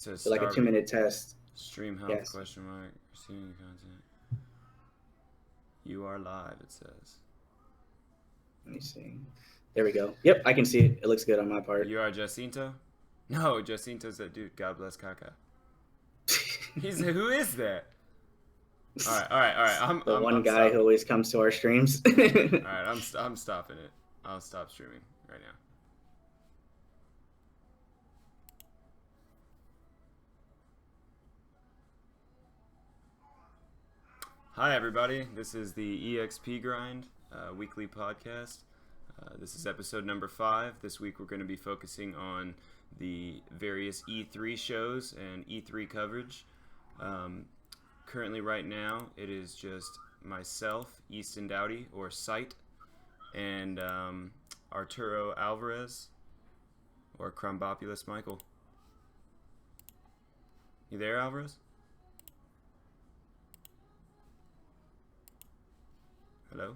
So So like a start 2-minute test. stream health Yes. question mark receiving content. You are live. It says Let me see. There we go. Yep, I can see it. It looks good on my part. you are Jacinto. No, Jacinto's that dude. God bless Kaka. Who is that? All right. The one I'm guy stopping. who always comes to our streams. All right, I'm stopping it. I'll stop streaming right now. Hi everybody. This is the EXP Grind weekly podcast. This is episode number 5. This week we're going to be focusing on the various E3 shows and E3 coverage. Currently, right now, it is just myself, Easton Dowdy, or Sight, and Arturo Alvarez, or Crumbopulous Michael. You there, Alvarez? Hello?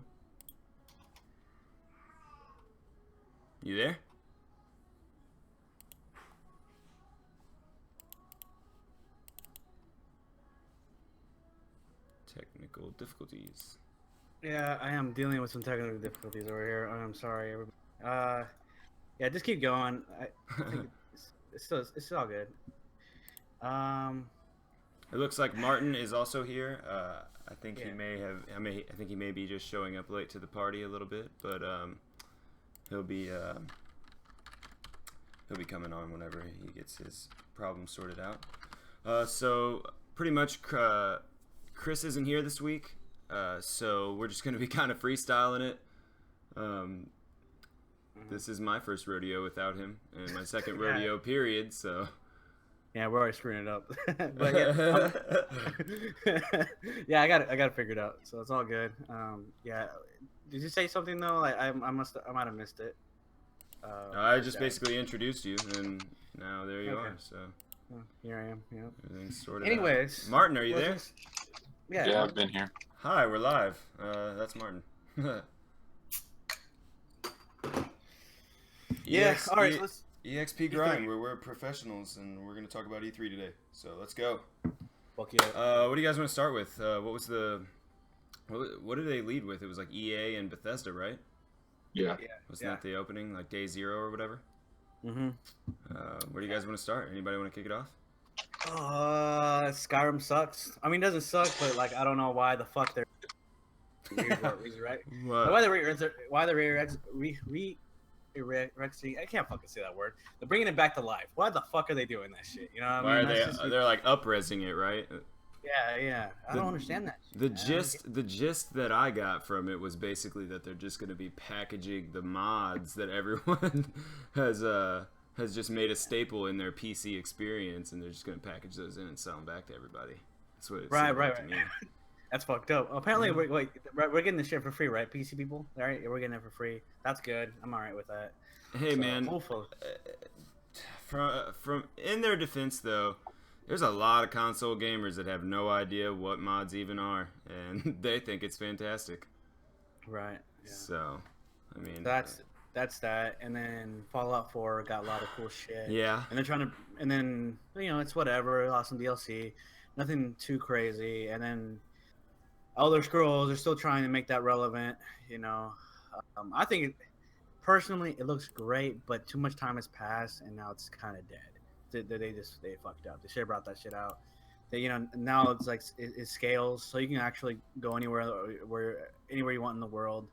You there? Technical difficulties. Yeah, I am dealing with some technical difficulties over here. I'm sorry, everybody. Yeah, just keep going. I think it's all good. It looks like Martin is also here. I think Yeah. he may have. I think he may be just showing up late to the party a little bit, but he'll be coming on whenever he gets his problem sorted out. So pretty much, Chris isn't here this week, so we're just gonna be kind of freestyling it. This is my first rodeo without him, and my second Yeah. rodeo period. So. Yeah, we're already screwing it up. But yeah, I got it figured out, so it's all good. Yeah, did you say something though? Like I might have missed it. I just basically introduced you, and now there you Okay. are. So Here I am. Yeah. everything's sorted Anyways, out. Martin, are you there? Yeah. Yeah, I've been here. Hi, we're live. That's Martin. Yeah. All right. So let's. EXP grind. We're professionals, and we're gonna talk about E3 today. So let's go. Fuck yeah. What do you guys want to start with? What was the what did they lead with? It was like EA and Bethesda, right? Yeah. Wasn't that the opening, like day 0 or whatever? Mm-hmm. Where do you guys want to start? Anybody want to kick it off? Skyrim sucks. I mean, it doesn't suck, but like I don't know why the fuck they're right. Why I can't fucking say that word. They're bringing it back to life. Why the fuck are they doing that shit? You know what Why I mean? are they? They're like up-resing it, right? Yeah. I don't understand that shit, The gist that I got from it was basically that they're just going to be packaging the mods that everyone has just made a staple in their PC experience, and they're just going to package those in and sell them back to everybody. That's what it seemed like to me. That's fucked up. Apparently, we're getting this shit for free, right? PC people, all right? We're getting it for free. That's good. I'm all right with that. Hey, So, man. hopefully. From in their defense, though, there's a lot of console gamers that have no idea what mods even are, and they think it's fantastic. Right. Yeah. So, I mean, That's that. And then Fallout 4 got a lot of cool shit. yeah. And they're trying to, and then it's whatever. Lost some DLC, nothing too crazy. And then Elder Scrolls are still trying to make that relevant. I think personally it looks great, but too much time has passed, and now it's kind of dead. They fucked up. They should have brought that shit out. Now it's like it scales, so you can actually go anywhere you want in the world.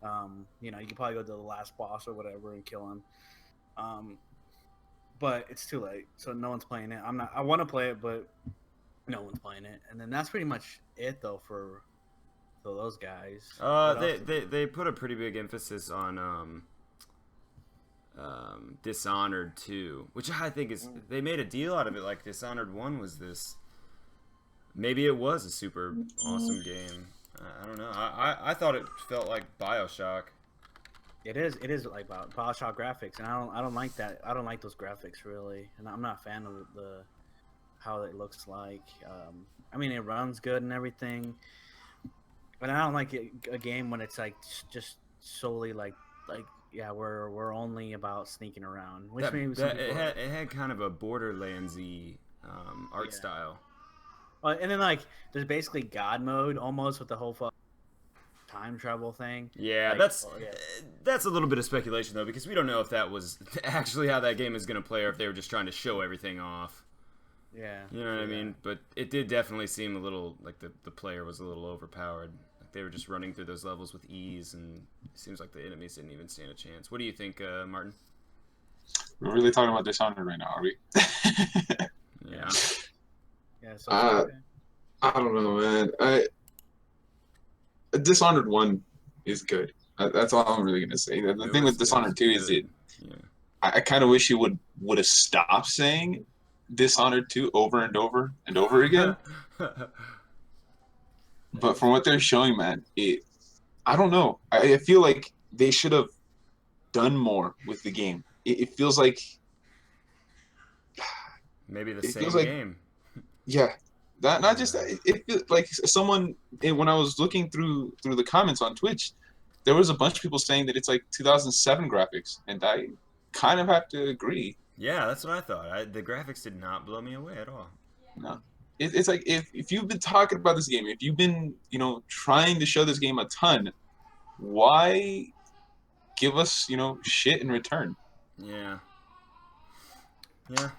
You can probably go to the last boss or whatever and kill him. But it's too late, so no one's playing it. I want to play it, but no one's playing it. And then that's pretty much it though for those guys. They put a pretty big emphasis on Dishonored 2, which I think is they made a deal out of it. Like Dishonored 1 was this. Maybe it was a super awesome game. I don't know. I thought it felt like BioShock. It is like BioShock graphics, and I don't like that. I don't like those graphics really, and I'm not a fan of how it looks like. I mean, it runs good and everything, but I don't like a game when it's like just solely like we're only about sneaking around, which means it had kind of a Borderlands-y art Yeah. style. And then like there's basically God mode almost with the whole time travel thing. Yeah, Like, that's a little bit of speculation though, because we don't know if that was actually how that game is going to play, or if they were just trying to show everything off. yeah. You know what I mean? But it did definitely seem a little like the player was a little overpowered. Like they were just running through those levels with ease, and it seems like the enemies didn't even stand a chance. What do you think, Martin? We're really talking about Dishonored right now, are we? Yeah. Yeah. So I don't know, man. Dishonored 1 is good. That's all I'm really gonna say. The thing with Dishonored 2 is yeah. I kind of wish he would have stopped saying Dishonored 2 over and over and over again. But from what they're showing, man, I don't know. I feel like they should have done more with the game. It feels like Maybe the it same feels like game. yeah. Not just that. It feels like someone when I was looking through the comments on Twitch, there was a bunch of people saying that it's like 2007 graphics, and I kind of have to agree. Yeah, that's what I thought. The graphics did not blow me away at all. No. It's like if you've been talking about this game, if you've been trying to show this game a ton, why give us shit in return? Yeah. Yeah.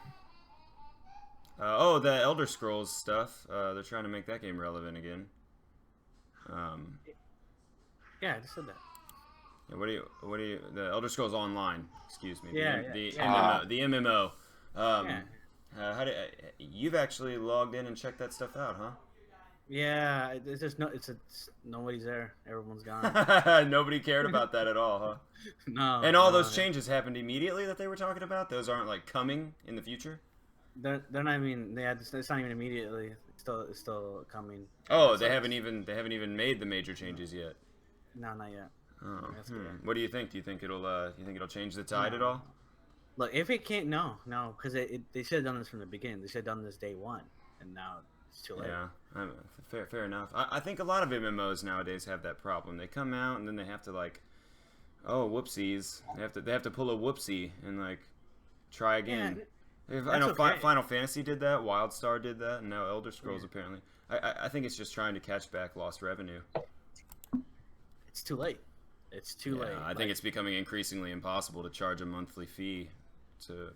Oh, the Elder Scrolls stuff. They're trying to make that game relevant again. yeah, I just said that. What do you? The Elder Scrolls Online. Excuse me. Yeah, the yeah. MMO. The MMO. Yeah. How did you've actually logged in and checked that stuff out, huh? Yeah, it's just nobody's there. Everyone's gone. Nobody cared about that at all, huh? No. And all no, those changes happened immediately that they were talking about. Those aren't like coming in the future. They're not even. It's not even immediately. It's still coming. Oh, they haven't even made the major changes yet. No, not yet. Oh, what do you think? Do you think it'll change the tide at all? Look, if it can't, no, because they should have done this from the beginning. They should have done this day one, and now it's too late. Yeah, fair enough. I think a lot of MMOs nowadays have that problem. They come out and then they have to like, oh, whoopsies. They have to pull a whoopsie and like try again. Yeah, I know okay. Final Fantasy did that, WildStar did that, and now Elder Scrolls apparently. I think it's just trying to catch back lost revenue. It's too late. It's too late. I think it's becoming increasingly impossible to charge a monthly fee to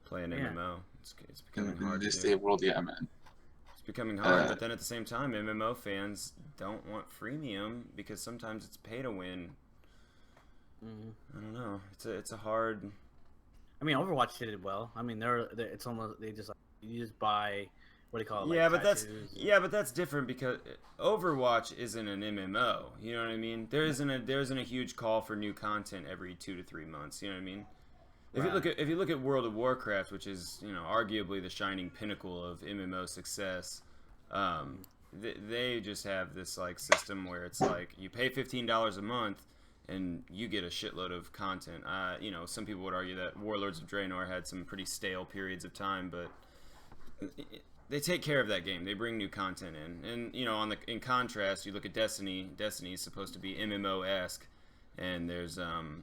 play an MMO. It's becoming hard. In this to day do. of world, yeah, man. It's becoming hard, but then at the same time, MMO fans don't want freemium because sometimes it's pay to win. I don't know. It's a hard. I mean, Overwatch did it well. I mean, it's almost they just like you just buy what do you call it? Like Yeah, but tattoos that's different because Overwatch isn't an MMO. You know what I mean? There isn't a huge call for new content every 2 to 3 months. You know what I mean? If you look at World of Warcraft, which is arguably the shining pinnacle of MMO success, they just have this like system where it's like you pay $15 a month and you get a shitload of content. Some people would argue that Warlords of Draenor had some pretty stale periods of time, but they take care of that game. They bring new content in, and in contrast, you look at Destiny. Destiny is supposed to be MMO-esque, and there's not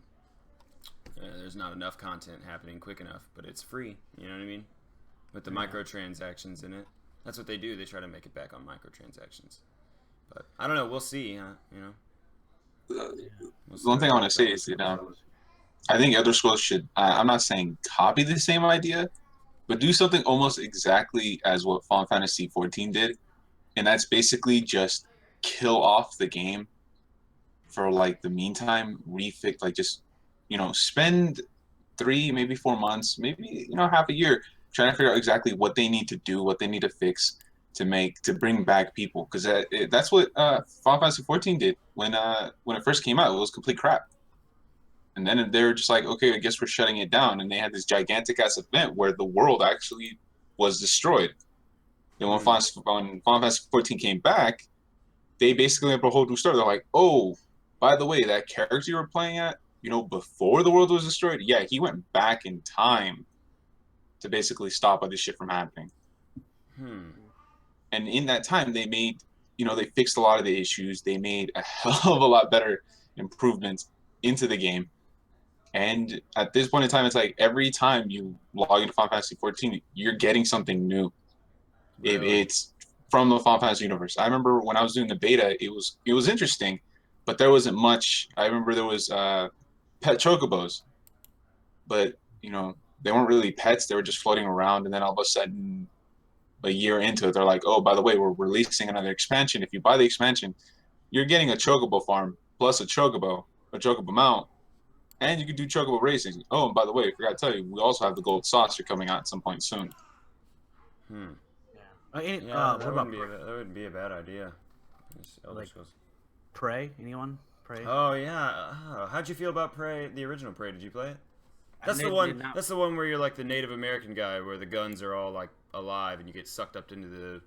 enough content happening quick enough, but it's free. You know what I mean? With the microtransactions in it, that's what they do. They try to make it back on microtransactions. But I don't know. We'll see. The one thing I want to say is that I think Elder Scrolls should. I'm not saying copy the same idea, but do something almost exactly as what Final Fantasy 14 did, and that's basically just kill off the game for like the meantime. Refix, like just spend 3, maybe 4 months, maybe half a year trying to figure out exactly what they need to do, what they need to fix to bring back people, because that's what Final Fantasy 14 did when it first came out. It was complete crap. And then they were just like, okay, I guess we're shutting it down. And they had this gigantic ass event where the world actually was destroyed. And when Final Fantasy 14 came back, they basically went for a whole new story. They're like, oh, by the way, that character you were playing at, before the world was destroyed, yeah, he went back in time to basically stop all this shit from happening. And in that time, they made, they fixed a lot of the issues. They made a hell of a lot better improvements into the game. And at this point in time, it's like every time you log into Final Fantasy 14, you're getting something new. Really? It's from the Final Fantasy universe. I remember when I was doing the beta, it was interesting, but there wasn't much. I remember there was pet chocobos, but they weren't really pets. They were just floating around, and then all of a sudden, a year into it, they're like, "Oh, by the way, we're releasing another expansion. If you buy the expansion, you're getting a chocobo farm plus a chocobo mount, and you can do chocobo racing. Oh, and by the way, I forgot to tell you, we also have the gold saucer coming out at some point soon." Hmm. Yeah. Yeah, What about that wouldn't be a bad idea. Elder Like- Scrolls. Prey? Anyone? Prey? Oh yeah. How'd you feel about Prey? The original Prey? Did you play it? That's I the did one. not- That's the one where you're like the Native American guy, where the guns are all like alive, and you get sucked up into the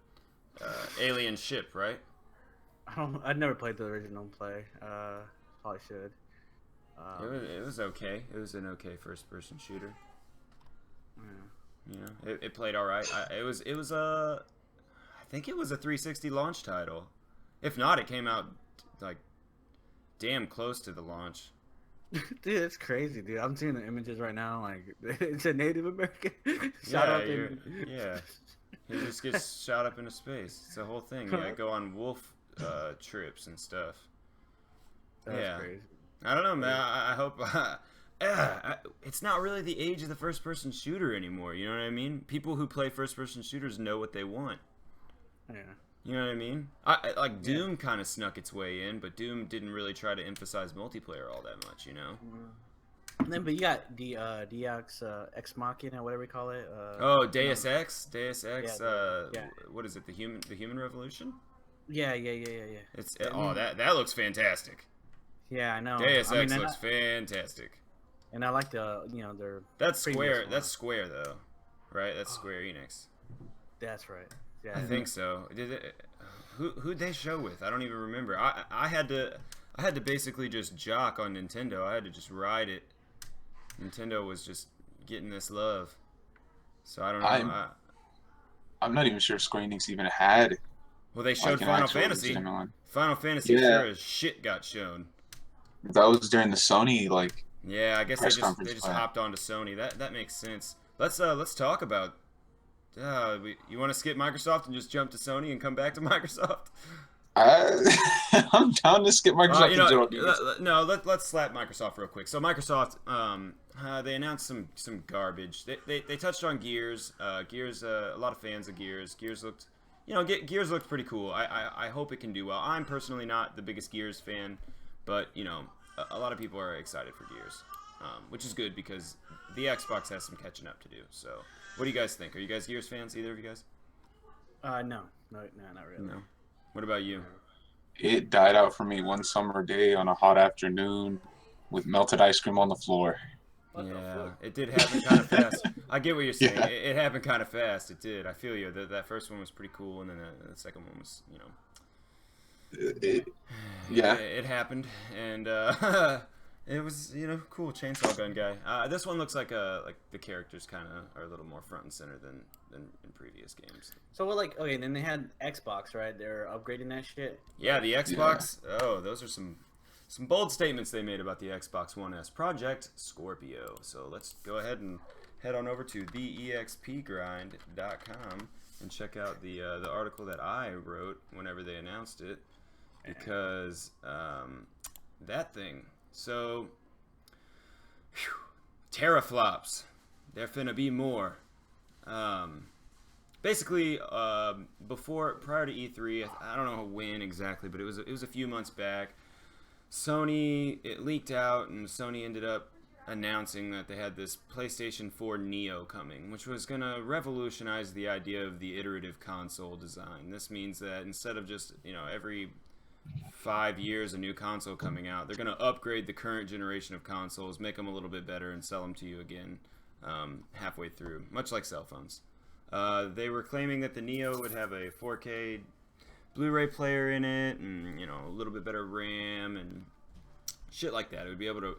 alien ship, right? I'd never played the original play. Probably should. It was okay. It was an okay first person shooter. Yeah. You know, it played all right. I think it was a 360 launch title. If not, it came out like damn close to the launch. Dude, it's crazy, dude. I'm seeing the images right now. Like, it's a Native American. Yeah. He just gets shot up into space. It's a whole thing. You go on wolf trips and stuff. That's crazy. I don't know, man. I hope. It's not really the age of the first-person shooter anymore. You know what I mean? People who play first-person shooters know what they want. Yeah. You know what I mean? Like Doom kind of snuck its way in, but Doom didn't really try to emphasize multiplayer all that much. You know? And then, but you got the DX Ex Machina, whatever we call it. Deus Ex. Yeah. What is it? The Human Revolution? Yeah. It's that looks fantastic. Yeah, I know. Deus Ex looks fantastic. And I like the their. That's Square. one. That's Square though, right? That's Square Enix. That's right. Yeah. I think so. Who'd they show with? I don't even remember. I had to basically just jock on Nintendo. I had to just ride it. Nintendo was just getting this love. So I don't know. I'm not even sure Square Enix even had. Well, they showed like an Final actual Fantasy. legitimate one. Final Fantasy Yeah. sure as shit got shown. That was during the Sony Yeah, I guess press they conference just plan. hopped onto Sony. That makes sense. Let's talk about. You want to skip Microsoft and just jump to Sony and come back to Microsoft? I'm down to skip Microsoft in general. No, let's slap Microsoft real quick. So Microsoft, they announced some garbage. They touched on Gears. Gears, a lot of fans of Gears. Gears looked, Gears looked pretty cool. I hope it can do well. I'm personally not the biggest Gears fan, but a lot of people are excited for Gears, which is good because the Xbox has some catching up to do. So, what do you guys think? Are you guys Gears fans? Either of you guys? No, not really. No. What about you? It died out for me one summer day on a hot afternoon with melted ice cream on the floor. Yeah, it did happen kind of fast. I get what you're saying. Yeah. It happened kind of fast. It did. I feel you. That first one was pretty cool, and then the second one was, Yeah. It happened, and it was, cool. Chainsaw gun guy. This one looks like the characters kind of are a little more front and center than in previous games. So okay, then they had Xbox, right? They're upgrading that shit. Yeah, the Xbox. Yeah. Oh, those are some bold statements they made about the Xbox One S Project Scorpio. So let's go ahead and head on over to theexpgrind.com and check out the article that I wrote whenever they announced it, because that thing. So, teraflops. There finna be more. Basically, prior to E3, I don't know when exactly, but it was a few months back. It leaked out, and Sony ended up announcing that they had this PlayStation 4 Neo coming, which was gonna revolutionize the idea of the iterative console design. This means that instead of just every 5 years a new console coming out, they're gonna upgrade the current generation of consoles, make them a little bit better, and sell them to you again halfway through, much like cell phones. They were claiming that the Neo would have a 4K Blu-ray player in it, and a little bit better RAM and shit like that. It would be able to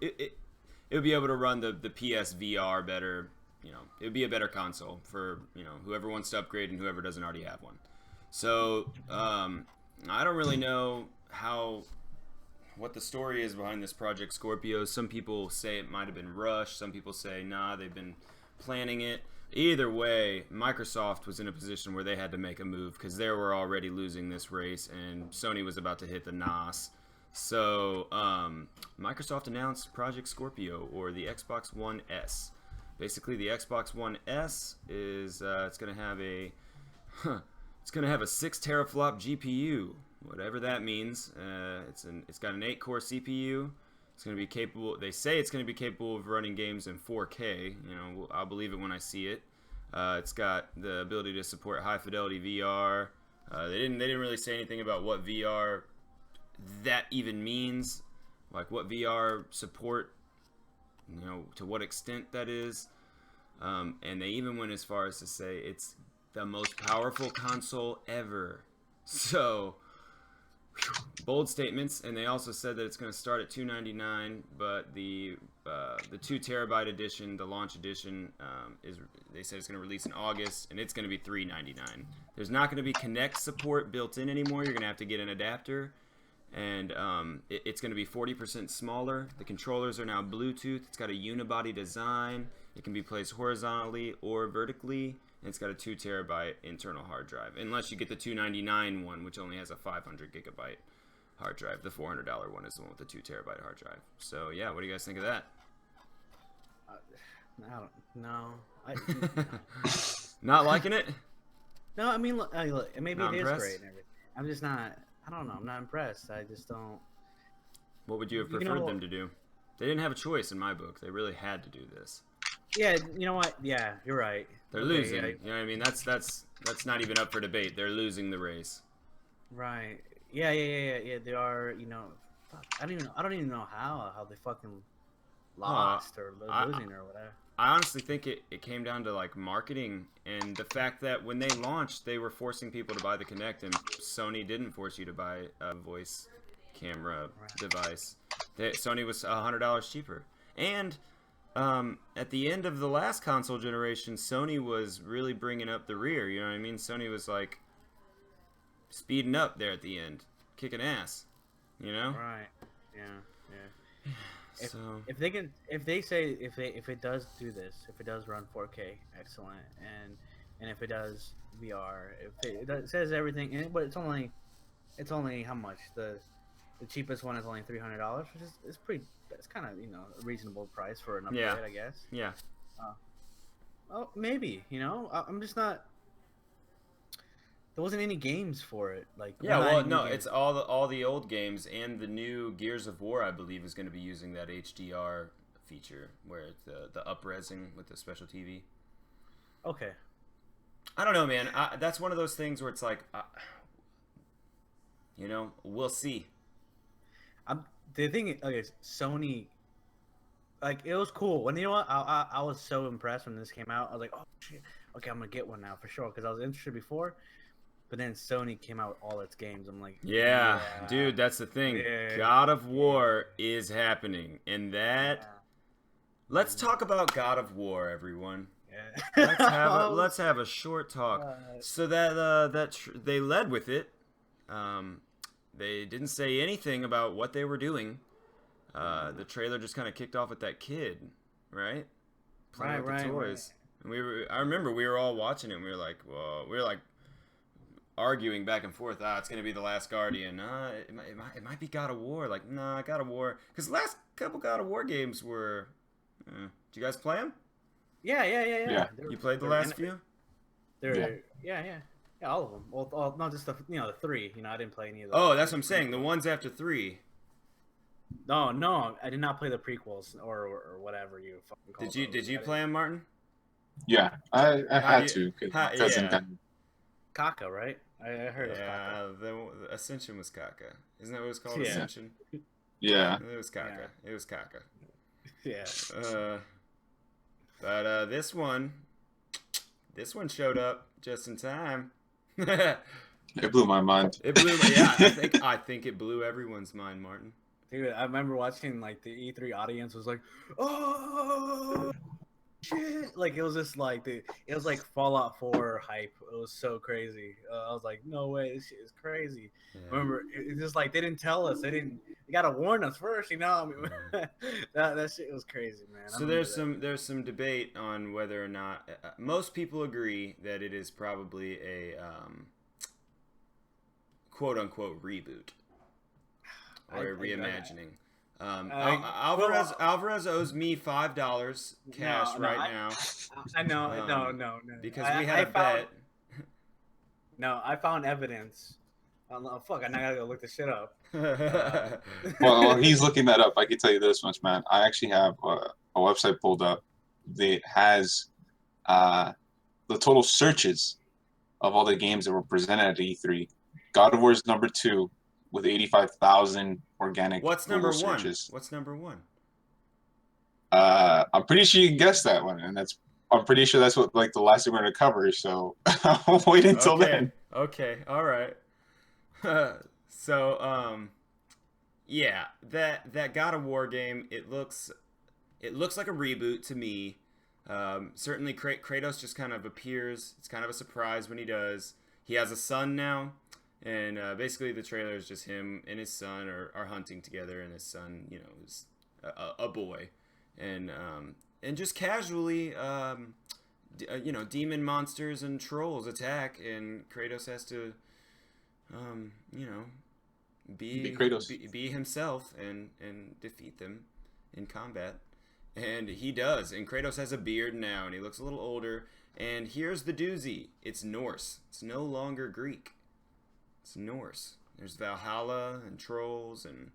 it would be able to run the PS VR better. It would be a better console for whoever wants to upgrade and whoever doesn't already have one. So I don't really know how what the story is behind this Project Scorpio. Some people say it might have been rushed. Some people say, nah, they've been planning it. Either way, Microsoft was in a position where they had to make a move because they were already losing this race, and Sony was about to hit the NOS. So Microsoft announced Project Scorpio, or the Xbox One S. Basically, the Xbox One S is it's gonna have a 6 teraflop GPU, whatever that means. It's got an 8-core CPU. It's going to be capable. They say it's going to be capable of running games in 4K. You know, I'll believe it when I see it. It's got the ability to support high fidelity VR. They didn't really say anything about what VR that even means, like what VR support. You know, to what extent that is. And they even went as far as to say it's the most powerful console ever. So, bold statements. And they also said that it's going to start at $299, but the 2 terabyte edition, the launch edition, they said it's going to release in August, and it's going to be $399. There's not going to be Kinect support built in anymore. You're going to have to get an adapter, and it's going to be 40% smaller. The controllers are now Bluetooth. It's got a unibody design. It can be placed horizontally or vertically. And it's got a 2 terabyte internal hard drive, unless you get the $299 one, which only has a 500 gigabyte hard drive. The $400 one is the one with the 2 terabyte hard drive. So yeah, what do you guys think of that? I don't know. Not liking it? No, I mean, look, maybe Not it impressed? is great and everything. I'm just not. I don't know. I'm not impressed. I just don't. What would you have preferred them to do? They didn't have a choice in my book. They really had to do this. Yeah, you know what? Yeah, you're right. They're losing. You know what I mean? That's not even up for debate. They're losing the race. Right. Yeah. They are. You know, fuck, I don't even know how they fucking lost or losing or whatever. I honestly think it came down to like marketing and the fact that when they launched, they were forcing people to buy the Kinect, and Sony didn't force you to buy a voice camera device. Sony was $100 cheaper, and at the end of the last console generation, Sony was really bringing up the rear. You know what I mean? Sony was like speeding up there at the end, kicking ass. You know? Right. Yeah. So if it does do this, if it does run 4K, excellent, and if it does VR, it says everything, but it's only how much? The cheapest one is only $300, which is pretty. That's kind of a reasonable price for an upgrade, I guess. Yeah. Oh, maybe. I'm just not. There wasn't any games for it. It's all the old games, and the new Gears of War, I believe, is going to be using that HDR feature where it's the up-resing with the special TV. Okay. I don't know, man. That's one of those things where it's like, we'll see. The thing, Sony, like, it was cool. When I was so impressed when this came out. I was like, oh shit, okay, I'm gonna get one now for sure because I was interested before. But then Sony came out with all its games. I'm like, yeah. Dude, that's the thing. Yeah. God of War is happening, and that. Yeah. Let's talk about God of War, everyone. Yeah. Let's have a short talk. So that they led with it. They didn't say anything about what they were doing. The trailer just kind of kicked off with that kid, right? Playing with the toys. Right. And I remember we were all watching it, and we were like, arguing back and forth. It's gonna be The Last Guardian. It might be God of War. Like, nah, God of War. Because the last couple God of War games were. Did you guys play them? Yeah. You played the last few? Yeah, all of them. Well, not just the 3. I didn't play any of those. Oh, that's what I'm saying. The ones after 3. No, I did not play the prequels or whatever you fucking call them. Did you play them, Martin? Yeah, I had to. Kaka, right? I heard it was Kaka. The Ascension was Kaka. Isn't that what it was called? Yeah. Ascension? Yeah. It was Kaka. Yeah. It was Kaka. Yeah. But this one showed up just in time. It blew my mind. I think it blew everyone's mind, Martin. Dude, I remember watching the E3 audience was like, oh. shit. Like it was just like it was like Fallout 4 hype. It was so crazy. I was like, no way, this shit is crazy. Yeah. Remember, it's just like they didn't tell us. They gotta warn us first, you know. I mean, that shit was crazy, man. So there's some debate on whether or not most people agree that it is probably a quote unquote reboot or a reimagining. Alvarez owes me $5 cash now. I know, no. Because we had a bet. No, I found evidence. Fuck, I now gotta go look this shit up. Well, he's looking that up. I can tell you this much, man. I actually have a website pulled up that has the total searches of all the games that were presented at E3. God of War is number 2 with 85,000 organic What's Google number searches. 1? What's number 1? I'm pretty sure you can guess that one, and I'm pretty sure that's what like the last thing we're gonna cover. So I'll wait until then. Okay, all right. So yeah, that God of War game, it looks like a reboot to me. Certainly Kratos just kind of appears. It's kind of a surprise when he does. He has a son now, and basically the trailer is just him and his son are hunting together, and his son, you know, is a boy, and just casually, you know, demon monsters and trolls attack, and Kratos has to, you know, be Kratos. be himself and defeat them in combat. And he does. And Kratos has a beard now, and he looks a little older. And here's the doozy. It's Norse. It's no longer Greek. It's Norse. There's Valhalla and trolls, and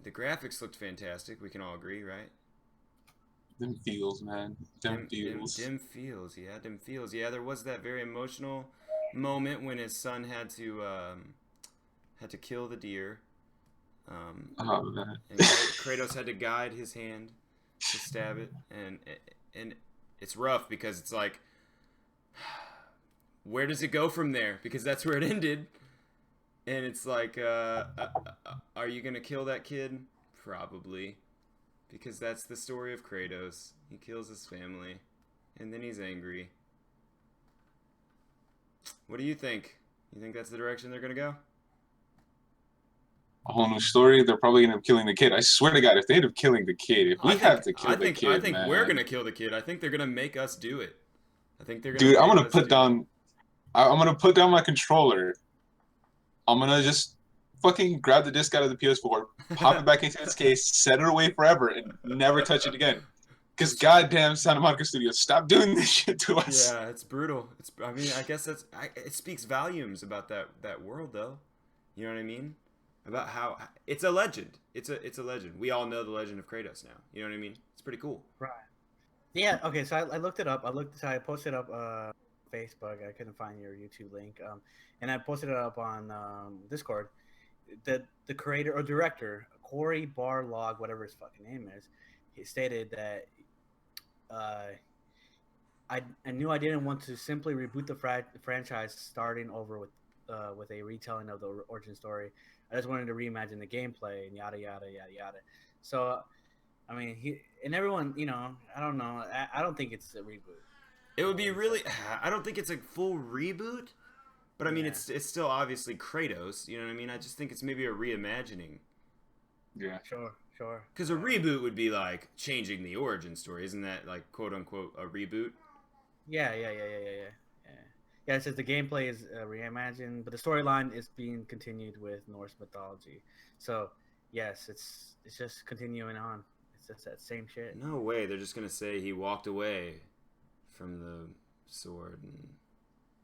the graphics looked fantastic. We can all agree, right? Them feels, man. Them feels. Dim feels. Yeah, dim feels. Yeah, there was that very emotional moment when his son had to kill the deer. Oh, man. And Kratos had to guide his hand to stab it, and it's rough because it's like, where does it go from there? Because that's where it ended, and it's like, are you gonna kill that kid? Probably, because that's the story of Kratos. He kills his family, and then he's angry. What do you think? You think that's the direction they're gonna go? A whole new story. They're probably gonna end up killing the kid. I swear to God, if they end up killing the kid, if we have to kill the kid, I think man. we're gonna kill the kid. I think they're gonna make us do it. I think they're gonna. Dude, I'm make gonna us put do down. I'm gonna put down my controller. I'm gonna just fucking grab the disc out of the PS4, pop it back into its case, set it away forever, and never touch it again. Because goddamn Santa Monica Studios, stop doing this shit to us. Yeah, it's brutal. I mean, I guess it speaks volumes about that world, though. You know what I mean? About how it's a legend. It's a legend. We all know the legend of Kratos now. You know what I mean? It's pretty cool. Right. Yeah. Okay. So I looked it up. So I posted up Facebook. I couldn't find your YouTube link. And I posted it up on Discord. The creator or director Corey Barlog, whatever his fucking name is, he stated that I knew I didn't want to simply reboot the franchise, starting over with a retelling of the origin story. I just wanted to reimagine the gameplay and yada yada yada yada. So, I mean, he and everyone, you know, I don't know. I don't think it's a reboot. It would be really. I don't think it's a full reboot, but I mean, Yeah. it's still obviously Kratos. You know what I mean? I just think it's maybe a reimagining. Yeah. Sure. Because a reboot would be like changing the origin story, isn't that like quote unquote a reboot? Yeah. Yeah, it says the gameplay is reimagined, but the storyline is being continued with Norse mythology. So, yes, it's just continuing on. It's just that same shit. No way. They're just gonna say he walked away from the sword. And...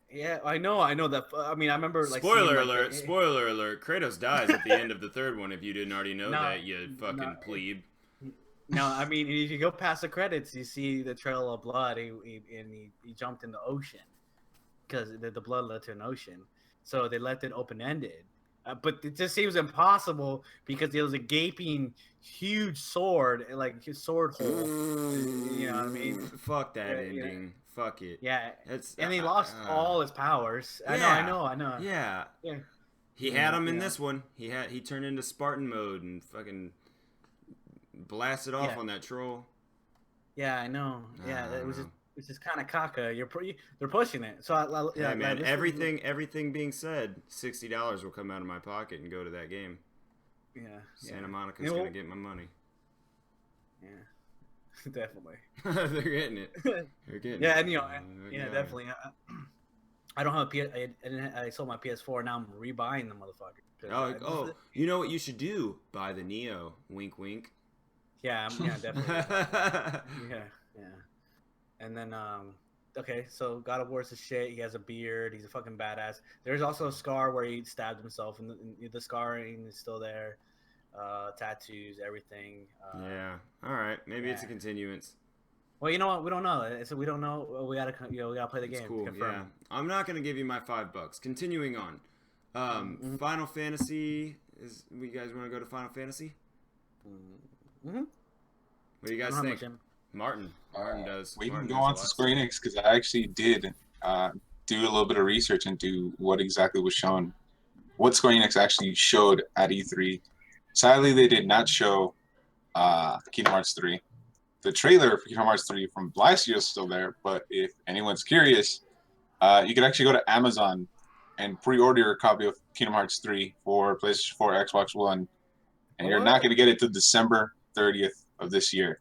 Yeah, I know that. I mean, I remember like spoiler seeing, alert! Spoiler alert! Kratos dies at the end of the third one. If you didn't already know No, that, you fucking no. plebe. No, I mean, if you go past the credits, you see the trail of blood. He jumped in the ocean because the blood led to an ocean. So they left it open ended. But it just seems impossible because there was a gaping, huge sword, like his sword hole. You know what I mean? Fuck that Yeah. ending. Fuck it. Yeah, It's, and he lost all his powers. I know. Yeah. Yeah. He had him in Yeah. this one. He turned into Spartan mode and fucking blasted off Yeah. on that troll. Yeah, I know. Yeah, I it was don't just know. it's just kind of caca. They're pushing it. So yeah, Hey man, this is, everything being said, $60 will come out of my pocket and go to that game. yeah, Santa yeah. Monica's Yeah, well, gonna get my money. yeah, definitely. They're getting it. They're getting Yeah, it. and Yeah. definitely. I don't have a PS. I sold my PS4. Now I'm rebuying the motherfucker. 'Cause You know what you should do? Buy the Neo. Wink, wink. yeah, definitely. Yeah, yeah. And then okay, so God of War's a shit. He has a beard. He's a fucking badass. There's also a scar where he stabbed himself, and the scarring is still there. Tattoos, everything. Yeah. All right. Maybe it's Yeah. a continuance. Well, you know what? We don't know. So we don't know. We gotta, we gotta play the It's game to cool. confirm. Yeah. I'm not gonna give you my $5. Continuing on. Mhm. Final Fantasy is. You guys want to go to Final Fantasy? Mm-hmm. What do you I guys don't have think? much in. Martin does. We can Martin go has a on to lot. Square Enix because I actually did do a little bit of research into what exactly was shown, what Square Enix actually showed at E3. Sadly, they did not show Kingdom Hearts 3. The trailer for Kingdom Hearts 3 from last year is still there, but if anyone's curious, you can actually go to Amazon and pre-order a copy of Kingdom Hearts 3 for PlayStation 4, Xbox One, and you're not going to get it till December 30th of this year.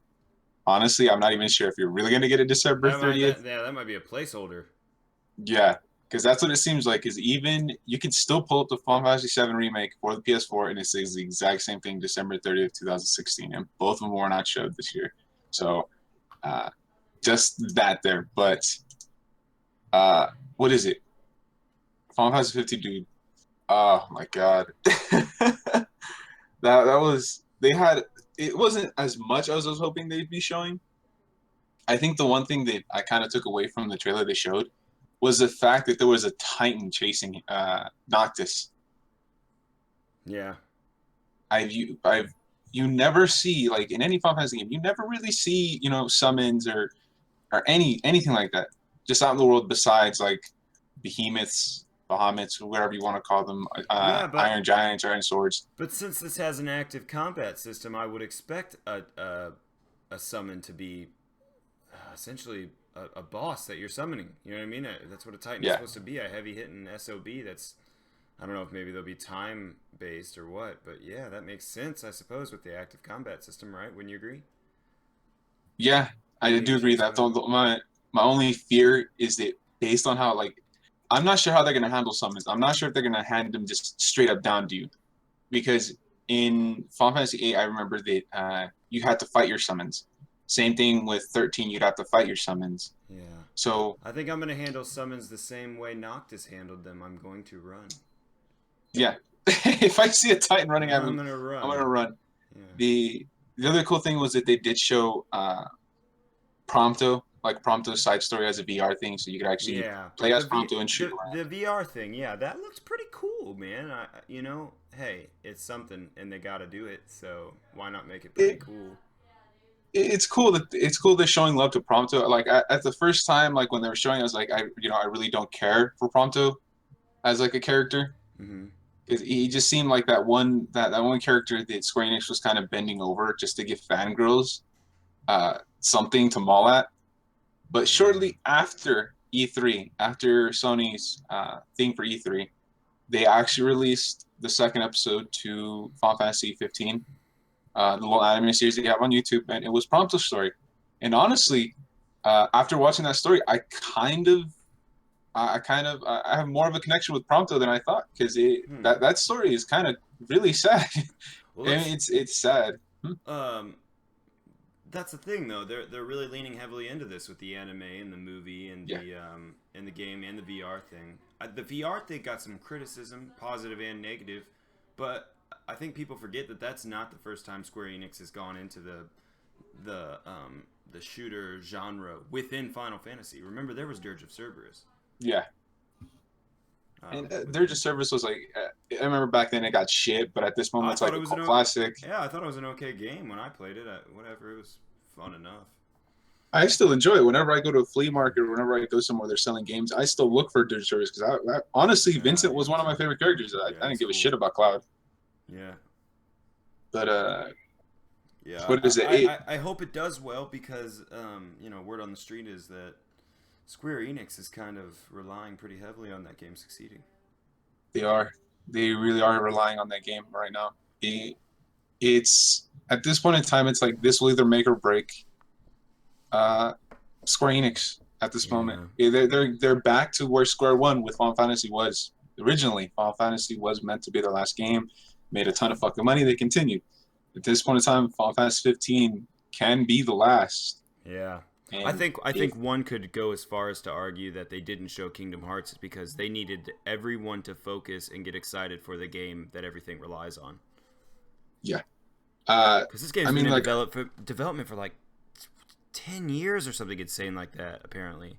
Honestly, I'm not even sure if you're really going to get it December 30th. That might be a placeholder. Yeah, because that's what it seems like. Is even you can still pull up the Final Fantasy VII remake for the PS4, and it says the exact same thing, December 30th, 2016, and both of them were not showed this year. So, just that there. But what is it? Final Fantasy 50, dude. Oh my god, that was they had. It wasn't as much as I was hoping they'd be showing. I think the one thing that I kind of took away from the trailer they showed was the fact that there was a Titan chasing Noctis. Yeah. You never see, like, in any Final Fantasy game, you never really see, summons or anything like that just out in the world besides like Bahamut's, whatever you want to call them, Yeah, but Iron Giants, Iron Swords. But since this has an active combat system, I would expect a summon to be essentially a boss that you're summoning. You know what I mean? That's what a Titan is Yeah. supposed to be, a heavy hitting SOB. That's I don't know if maybe they'll be time based or what, but yeah, that makes sense, I suppose, with the active combat system, right? Wouldn't you agree? Yeah, I do agree that my only fear is that based on how, like, I'm not sure how they're gonna handle summons. I'm not sure if they're gonna hand them just straight up down to you, because in Final Fantasy VIII, I remember that you had to fight your summons. Same thing with 13, you'd have to fight your summons. Yeah. So I think I'm going to handle summons the same way Noctis handled them. I'm going to run. yeah, if I see a Titan running at me, I'm going to run. I'm gonna run. Yeah. The other cool thing was that they did show Prompto's side story as a VR thing, so you could actually play as Prompto and shoot around. The VR thing, yeah, that looks pretty cool, man. Hey, it's something, and they got to do it, so why not make it pretty cool? It's cool that they're showing love to Prompto. Like at the first time, like when they were showing, I was like, I really don't care for Prompto as like a character. Mm-hmm. Because he just seemed like that one character that Square Enix was kind of bending over just to give fangirls something to maul at. But shortly after E3, after Sony's thing for E3, they actually released the second episode to Final Fantasy 15, the little anime series that you have on YouTube, and it was Prompto's story. And honestly, after watching that story, I have more of a connection with Prompto than I thought, because that story is kind of really sad. Well, I mean, it's sad. That's the thing, though. They're really leaning heavily into this with the anime and the movie and the game and the VR thing. The VR thing got some criticism, positive and negative, but I think people forget that that's not the first time Square Enix has gone into the shooter genre within Final Fantasy. Remember, there was Dirge of Cerberus. Yeah. And Dirge of Cerberus was like, I remember back then it got shit, but at this moment it's like a classic. Yeah, I thought it was an okay game when I played it. Whatever, it was fun enough. I still enjoy it. Whenever I go to a flea market or whenever I go somewhere they're selling games, I still look for Dirge of Cerberus, because honestly, Vincent was one of my favorite characters. I didn't give a shit about Cloud. Yeah. But Yeah, what is it? I hope it does well because word on the street is that Square Enix is kind of relying pretty heavily on that game succeeding. They are. They really are relying on that game right now. It's at this point in time, it's like this will either make or break Square Enix at this moment. They're back to where Square One with Final Fantasy was originally. Final Fantasy was meant to be their last game, made a ton of fucking money. They continued. At this point in time, Final Fantasy 15 can be the last. Yeah. And I think one could go as far as to argue that they didn't show Kingdom Hearts because they needed everyone to focus and get excited for the game that everything relies on. Yeah. Because this game's been in like, development for like 10 years or something insane like that, apparently.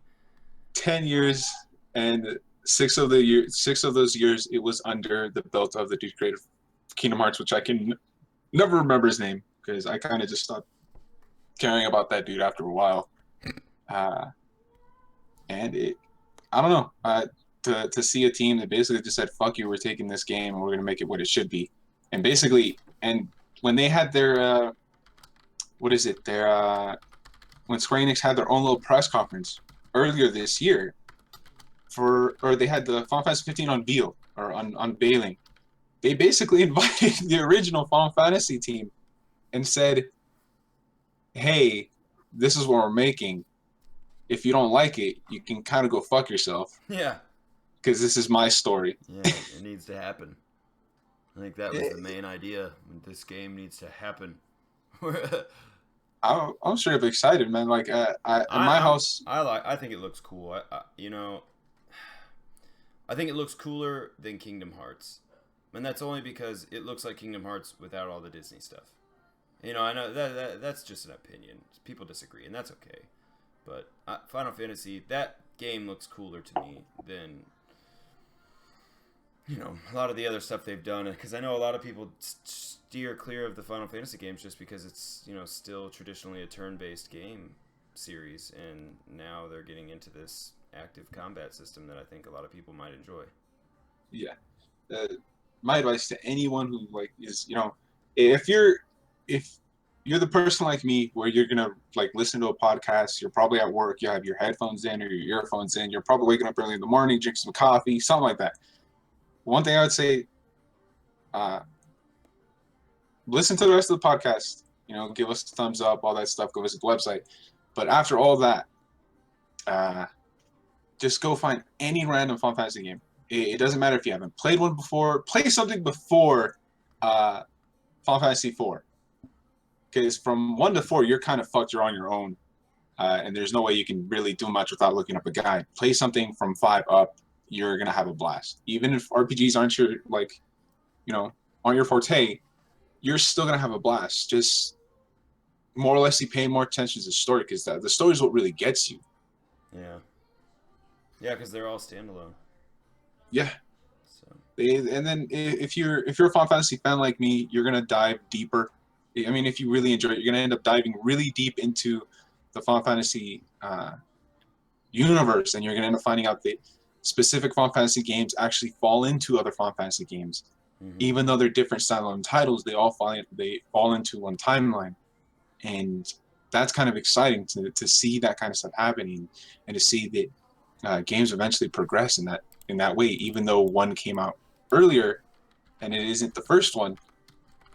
10 years, and 6 of those years, it was under the belt of the dude creator Kingdom Hearts, which I can never remember his name because I kind of just stopped caring about that dude after a while. And I don't know, to see a team that basically just said, fuck you, we're taking this game and we're going to make it what it should be. And basically, and when they had their, when Square Enix had their own little press conference earlier this year, or they had the Final Fantasy 15 on Veal, or on Bailing, they basically invited the original Final Fantasy team and said, hey, this is what we're making. If you don't like it, you can kind of go fuck yourself. Yeah. Because this is my story. Yeah, it needs to happen. I think that was the main idea. This game needs to happen. I'm straight up excited, man. Like, my house... I think it looks cool. I think it looks cooler than Kingdom Hearts. And that's only because it looks like Kingdom Hearts without all the Disney stuff. I know that's just an opinion. People disagree, and that's okay. But Final Fantasy, that game looks cooler to me than a lot of the other stuff they've done. Because I know a lot of people steer clear of the Final Fantasy games just because it's still traditionally a turn-based game series, and now they're getting into this active combat system that I think a lot of people might enjoy. Yeah. My advice to anyone who is if you're the person like me where you're gonna listen to a podcast, you're probably at work, you have your headphones in or your earphones in, you're probably waking up early in the morning, drink some coffee, something like that. One thing I would say, listen to the rest of the podcast, give us a thumbs up, all that stuff, go visit the website. But after all that, just go find any random Final Fantasy game. It doesn't matter if you haven't played one before. Play something before Final Fantasy 4. Because from 1 to 4, you're kind of fucked. You're on your own. And there's no way you can really do much without looking up a guide. Play something from 5 up. You're going to have a blast. Even if RPGs aren't your forte, you're still going to have a blast. Just more or less you pay more attention to the story because the story is what really gets you. Yeah. Yeah, because they're all standalone. Yeah. So. And then if you're a Final Fantasy fan like me, you're gonna dive deeper. I mean, if you really enjoy it, you're gonna end up diving really deep into the Final Fantasy universe, and you're gonna end up finding out that specific Final Fantasy games actually fall into other Final Fantasy games, even though they're different standalone titles. They all fall into one timeline, and that's kind of exciting to see that kind of stuff happening, and to see that games eventually progress in that way, even though one came out earlier and it isn't the first one.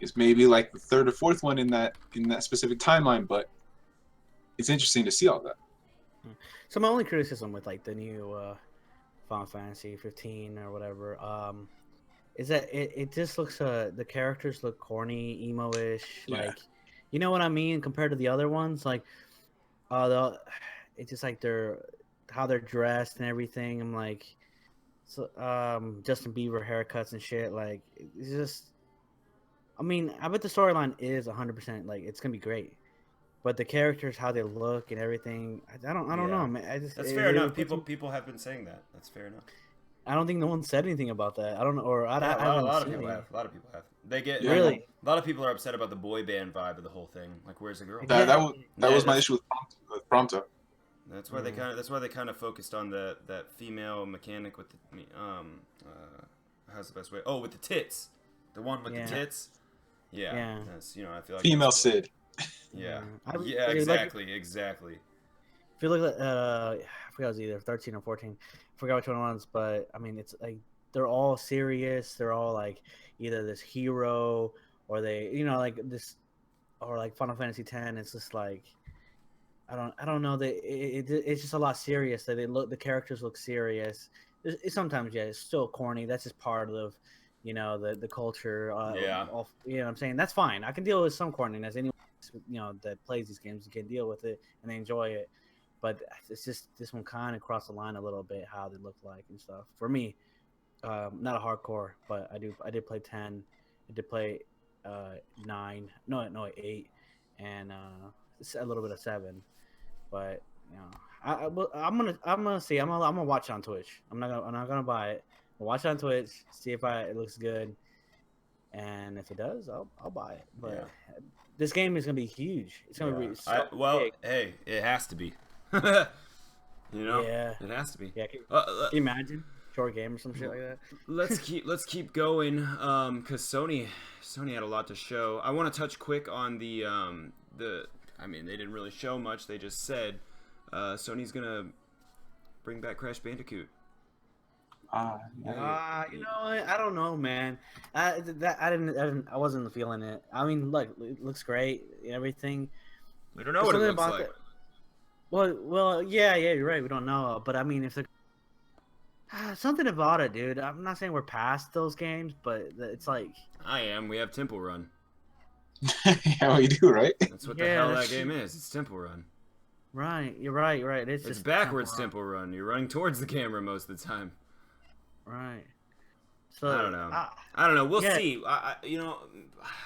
It's maybe like the third or fourth one in that specific timeline, but it's interesting to see all that. So my only criticism with the new Final Fantasy 15 or whatever is that it just looks the characters look corny, emo-ish, you know what I mean, compared to the other ones. It's just how they're dressed and everything. I'm like, so Justin Bieber haircuts and shit. It's just, I mean, I bet the storyline is 100%. It's gonna be great, but the characters, how they look and everything, I don't know, man. That's fair enough. People have been saying that. That's fair enough. I don't think no one said anything about that. I don't know, or a lot of people have. A lot of people have. They get really. A lot of people are upset about the boy band vibe of the whole thing. Where's the girl? That was my issue with Prompto. That's why they kind of focused on that female mechanic with the how's the best way? Oh, with the tits, the one with the tits. Yeah. That's, I feel like female Sid. Yeah. I- Yeah. like, Exactly. Exactly. if you look at, I forgot it was either 13 or 14. I forgot which one it was, but I mean, it's like they're all serious. They're all like either this hero or they, like this, or like Final Fantasy X. It's just like I don't know. It's just a lot serious. The characters look serious. Sometimes, yeah, it's still corny. That's just part of, the culture. Yeah. You know what I'm saying? That's fine. I can deal with some corniness. Anyone, that plays these games can deal with it and they enjoy it. But it's just this one kind of crossed the line a little bit how they look like and stuff. For me, not a hardcore, but I did play 10. I did play 9. No, 8, and a little bit of 7. But I'm gonna see. I'm gonna watch it on Twitch. I'm not gonna buy it. I'll watch it on Twitch, see if it looks good, and if it does, I'll buy it. But this game is gonna be huge. It's gonna be so big. Hey, it has to be. Yeah, it has to be. Yeah, can you imagine short game or some shit like that? Let's keep going, because Sony had a lot to show. I want to touch quick on the. I mean, they didn't really show much. They just said Sony's gonna bring back Crash Bandicoot. I don't know, man. I wasn't feeling it. I mean, look, it looks great and everything. We don't know what it looks like. Well, yeah, you're right. We don't know, but I mean, if something about it, dude. I'm not saying we're past those games, but it's like I am. We have Temple Run. Yeah, we do, right? That's what the hell that game is. It's Temple Run. Right, you're right. It's just just backwards Temple Run. You're running towards the camera most of the time. Right. So I don't know. I don't know. We'll see.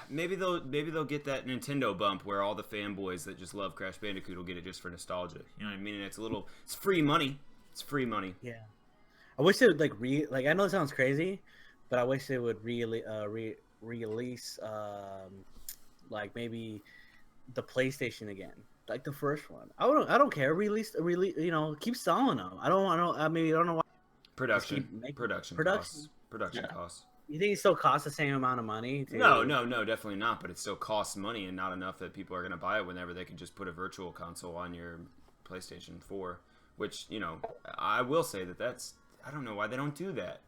Maybe they'll get that Nintendo bump where all the fanboys that just love Crash Bandicoot will get it just for nostalgia. You know what I mean? And it's free money. It's free money. Yeah. I wish they would I know it sounds crazy, but I wish they would release like maybe the PlayStation again, like the first one. I don't care. Release. Keep selling them. I don't know why. Production costs. You think it still costs the same amount of money? No, definitely not. But it still costs money, and not enough that people are going to buy it whenever they can just put a virtual console on your PlayStation 4. Which I will say that's I don't know why they don't do that.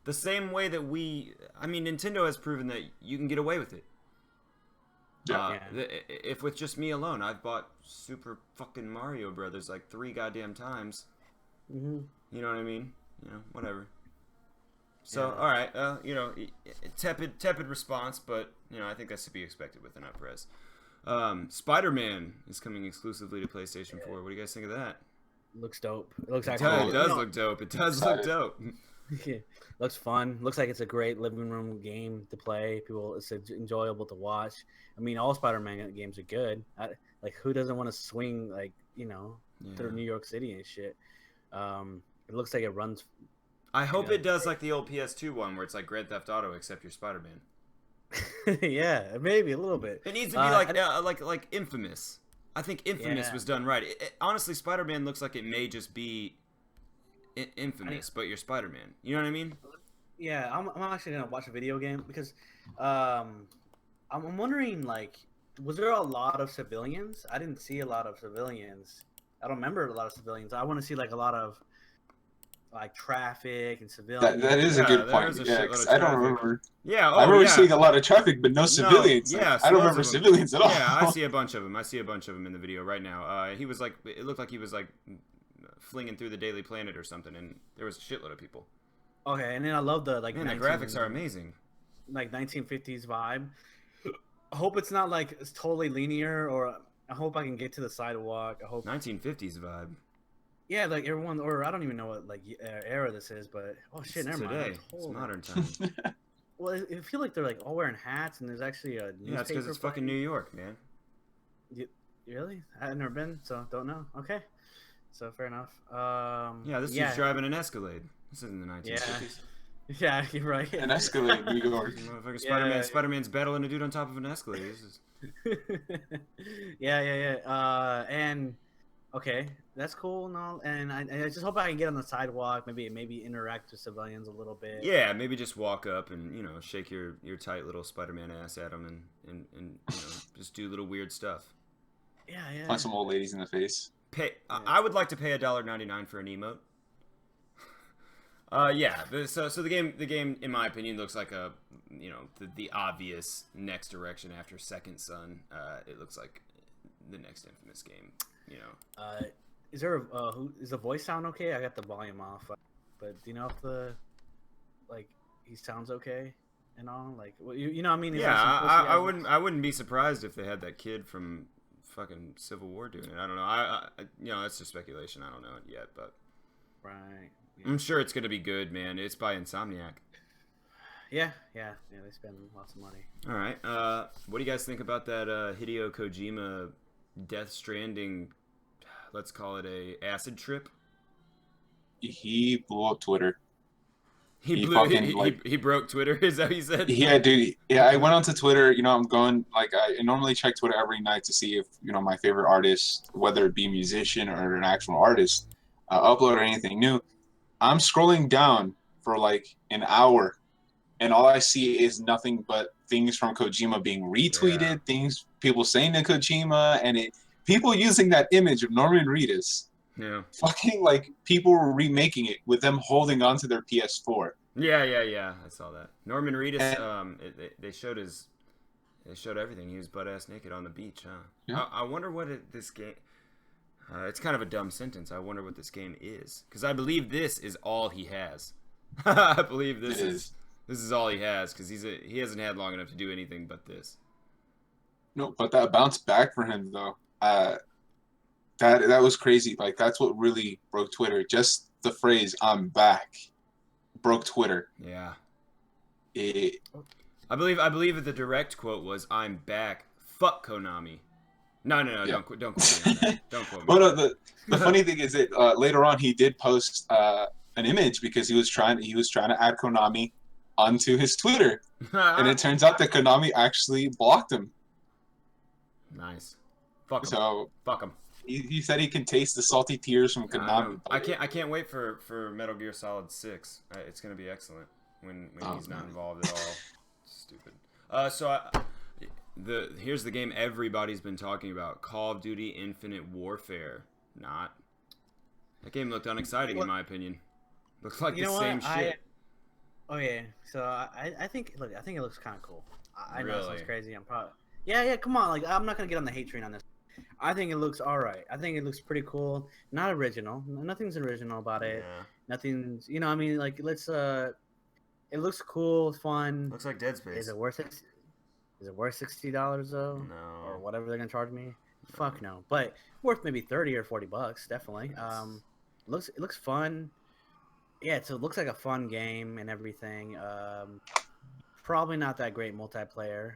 The same way that Nintendo has proven that you can get away with it. If with just me alone, I've bought Super fucking Mario Brothers like 3 goddamn times. Mm-hmm. You know what I mean? Whatever. So, all right, tepid response, but I think that's to be expected with an upres. Spider-Man is coming exclusively to PlayStation 4. What do you guys think of that? Looks dope. It looks It does look dope. It does look dope. Yeah. Looks fun. Looks like it's a great living room game to play. It's enjoyable to watch. I mean, all Spider-Man games are good. Who doesn't want to swing through New York City and shit? It looks like it runs. I hope it does like the old PS2 one where it's like Grand Theft Auto except you're Spider-Man. Yeah, maybe a little bit. It needs to be like Infamous. I think Infamous was done right. Honestly, Spider-Man looks like it may just be Infamous, but you're Spider-Man. You know what I mean? Yeah, I'm actually gonna watch a video game because I'm wondering, was there a lot of civilians? I didn't see a lot of civilians. I don't remember a lot of civilians. I want to see a lot of traffic and civilians. That is a good point. Yeah, I don't remember. Yeah, I remember seeing a lot of traffic, but no civilians. Yeah, I don't remember civilians at all. Yeah, I see a bunch of them. In the video right now. It looked like he was flinging through the Daily Planet or something, and there was a shitload of people. Okay, and then I love the the graphics are amazing. 1950s vibe. I hope it's not it's totally linear, or I hope I can get to the sidewalk. I hope 1950s vibe. Yeah, everyone, or I don't even know what era this is, but never mind. Today, it's modern times. Well, I feel like they're all wearing hats, and there's actually a newspaper. Yeah, it's because it's fucking New York, man. Really? I've never been, so don't know. Okay, so fair enough. This dude's driving an Escalade. This isn't the 1950s. Yeah, you're right. An Escalade, New York. Motherfucker, Spider-Man's battling a dude on top of an Escalade. This is... yeah. And okay, that's cool and all. And I just hope I can get on the sidewalk, maybe interact with civilians a little bit. Yeah, maybe just walk up and shake your tight little Spider-Man ass at them and just do little weird stuff. Yeah. Punch some old ladies in the face. I would like to pay $1.99 for an emote. Yeah. So the game, in my opinion, looks like the obvious next direction after Second Son. It looks like the next Infamous game. Is there is the voice sound okay? I got the volume off, but do you know if he sounds okay and all? Like, you know what I mean? Is Yeah, there some pussy ass- I wouldn't be surprised if they had that kid from fucking Civil War doing it. I don't know. That's just speculation. I don't know it yet, but Right. Yeah. I'm sure it's gonna be good, man. It's by Insomniac. Yeah. They spend lots of money. All right. What do you guys think about that Hideo Kojima Death Stranding? Let's call it a acid trip. He blew up Twitter. He broke Twitter. Is that what he said? Yeah, dude. Yeah, I went onto Twitter. I'm going I normally check Twitter every night to see if my favorite artist, whether it be a musician or an actual artist, upload anything new. I'm scrolling down for like an hour, and all I see is nothing but things from Kojima being retweeted, things people saying to Kojima, and people using that image of Norman Reedus. Yeah. Fucking people were remaking it with them holding onto their PS4. Yeah. I saw that. Norman Reedus. They showed everything. He was butt ass naked on the beach. Huh? Yeah. I wonder what this game. It's kind of a dumb sentence. I wonder what this game is, because I believe this is all he has. I believe this is all he has, because he hasn't had long enough to do anything but this. No, but that bounced back for him though. That was crazy. That's what really broke Twitter. Just the phrase "I'm back" broke Twitter. Yeah. I believe that the direct quote was "I'm back. Fuck Konami." No. Yeah. Don't quote me on that. Don't quote me. Well, no, the funny thing is that later on he did post an image because he was trying to add Konami onto his Twitter, and it turns out that Konami actually blocked him. Nice. Fuck him. So fuck him. He said he can taste the salty tears from Konami. I can't wait for Metal Gear Solid 6. It's gonna be excellent when he's not involved at all. Stupid. Here's the game everybody's been talking about: Call of Duty Infinite Warfare. That game looked unexciting in my opinion. Looks like the same shit. Oh yeah. So I think it looks kind of cool. I know it Really? sounds crazy. I'm probably yeah. Come on, I'm not gonna get on the hate train on this. I think it looks all right. I think it looks pretty cool. Not original. Nothing's original about it. Yeah. Nothing's. I mean, let's. It looks cool, fun. Looks like Dead Space. Is it worth it? Is it worth $60 though? No. Or whatever they're gonna charge me? Fuck no. But worth maybe $30 or $40, definitely. It looks fun. Yeah, it looks like a fun game and everything. Probably not that great multiplayer,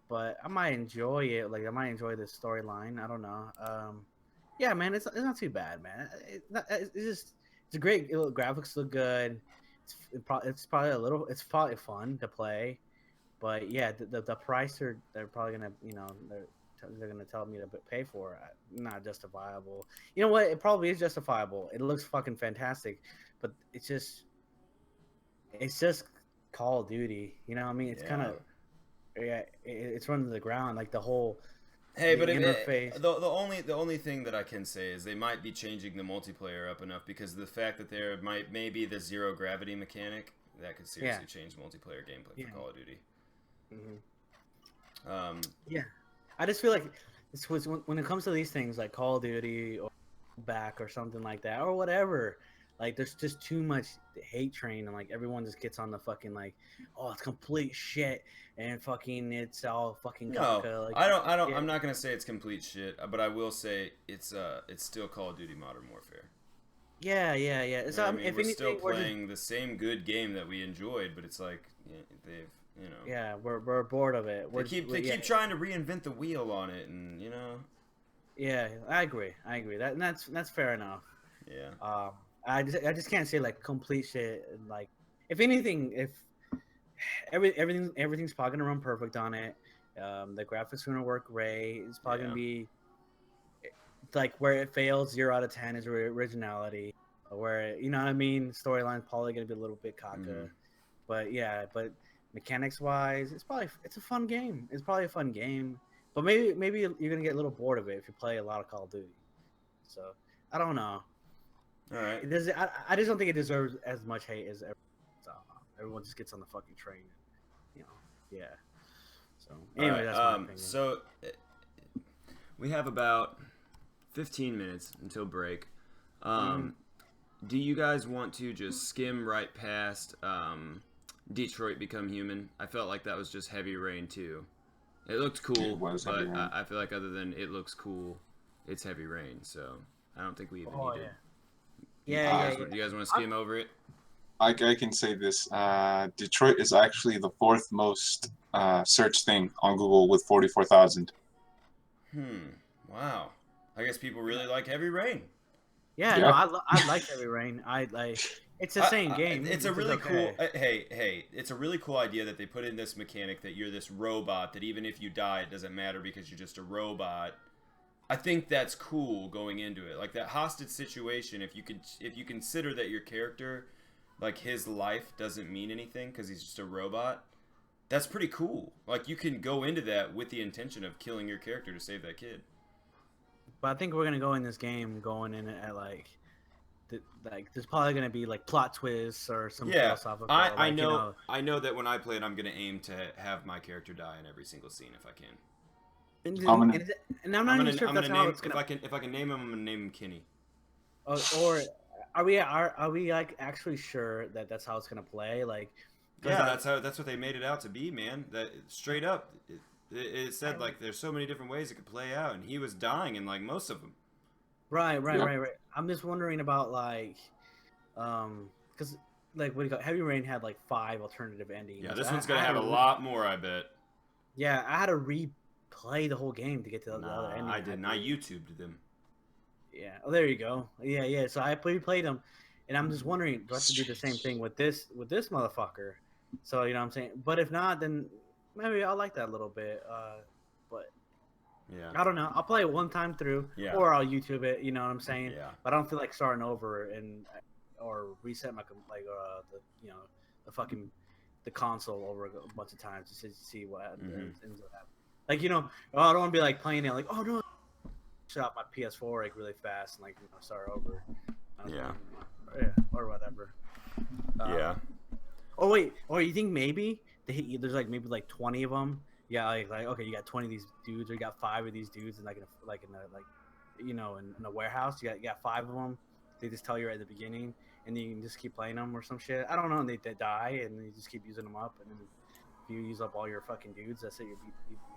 but I might enjoy it. I might enjoy the storyline. I don't know. Yeah, man, it's not too bad, man. It's a great. Graphics look good. It's probably fun to play, but yeah, the price they're probably gonna they're gonna tell me to pay for it. Not justifiable. You know what? It probably is justifiable. It looks fucking fantastic, but it's just Call of Duty. You know what I mean? It's kind of it's run to the ground, the whole. Hey, but interface. The only thing that I can say is they might be changing the multiplayer up enough, because of the fact that there maybe the zero gravity mechanic that could seriously change multiplayer gameplay for Call of Duty. Mm-hmm. Yeah, I just feel like when it comes to these things like Call of Duty or back or something like that or whatever. There's just too much hate train, and everyone just gets on the fucking oh, it's complete shit, and fucking it's all fucking. No, caca. I don't. Yeah. I'm not gonna say it's complete shit, but I will say it's still Call of Duty Modern Warfare. Yeah. So if we're anything, still playing the same good game that we enjoyed, but it's they've. Yeah, we're bored of it. They keep trying to reinvent the wheel on it, and Yeah, I agree. That's fair enough. Yeah. I just can't say complete shit. If anything, if everything's probably gonna run perfect on it. The graphics are gonna work great. It's probably gonna be where it fails 0 out of 10 is originality. Where what I mean, storyline's probably gonna be a little bit caca. But mechanics wise, it's a fun game. It's probably a fun game. But maybe you're gonna get a little bored of it if you play a lot of Call of Duty. So I don't know. All right. It does. I just don't think it deserves as much hate as everyone just gets on the fucking train. You know. Yeah. So anyway, All right, that's my opinion. So we have about 15 minutes until break. Do you guys want to just skim right past Detroit Become Human? I felt like that was just Heavy Rain too. It looked cool, It was but Heavy Rain. I feel like other than it looks cool, it's Heavy Rain. So I don't think we even need it. Yeah. You guys want to skim over it? I can say this. Detroit is actually the 4th most searched thing on Google with 44,000. Wow. I guess people really like Heavy Rain. Yeah. Yeah. No, I like Heavy Rain. I like. It's the same game. It's a really okay. cool. Hey! It's a really cool idea that they put in this mechanic that you're this robot that even if you die, it doesn't matter because you're just a robot. I think that's cool going into it, like that hostage situation. If you consider that your character, like his life doesn't mean anything because he's just a robot, that's pretty cool. Like you can go into that with the intention of killing your character to save that kid. But I think we're gonna go in this game going in at like there's probably gonna be like plot twists or some philosophical. I like, know, you know. I know that when I play it, I'm gonna aim to have my character die in every single scene if I can. And I'm not even sure if that's how it's gonna. If I can name him, I'm gonna name him Kenny. Or are we like actually sure that that's how it's gonna play? Like, yeah, that's what they made it out to be, man. That straight up, it said like there's so many different ways it could play out, and he was dying in like most of them. Right. I'm just wondering about like, because like what do you call it? Heavy Rain had like 5 alternative endings. Yeah, this one's gonna have a lot more, I bet. Yeah, I had to replay the whole game to get to the other ending. I didn't. I YouTubed them. Yeah. Oh, there you go. Yeah. So I replayed them, and I'm just wondering, do I have to do the same thing with this motherfucker? So you know what I'm saying. But if not, then maybe I'll like that a little bit. But yeah, I don't know. I'll play it one time through, or I'll YouTube it. You know what I'm saying? Yeah. But I don't feel like starting over or reset my the console over a bunch of times just to see what ends up happening. Like I don't want to be like playing it like no, shut off my PS4 like really fast and like start over. Or whatever. Yeah. Oh wait, or you think maybe there's like maybe like 20 of them? Yeah, like okay, you got 20 of these dudes, or you got 5 of these dudes, in in a warehouse. You got 5 of them. They just tell you right at the beginning, and then you can just keep playing them or some shit. I don't know. And they die, and then you just keep using them up, and then if you use up all your fucking dudes, that's it. You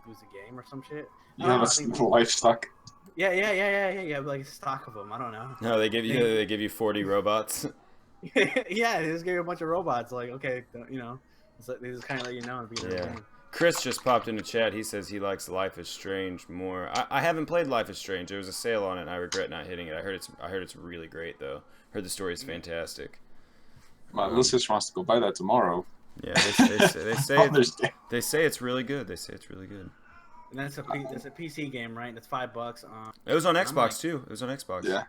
lose the game or some shit. You have a life stock. Yeah. Like a stock of them. I don't know. No, they give you 40 robots. Yeah, they just give you a bunch of robots. Like okay, it's like they just kind of let you know and beat their game. Chris just popped into chat. He says he likes Life is Strange more. I haven't played Life is Strange. There was a sale on it, and I regret not hitting it. I heard it's really great though. Heard the story is fantastic. My little sister wants to go buy that tomorrow. Yeah, they say it's really good. They say it's really good. And that's a PC game, right? That's $5. It was on Xbox too. It was on Xbox. Yeah,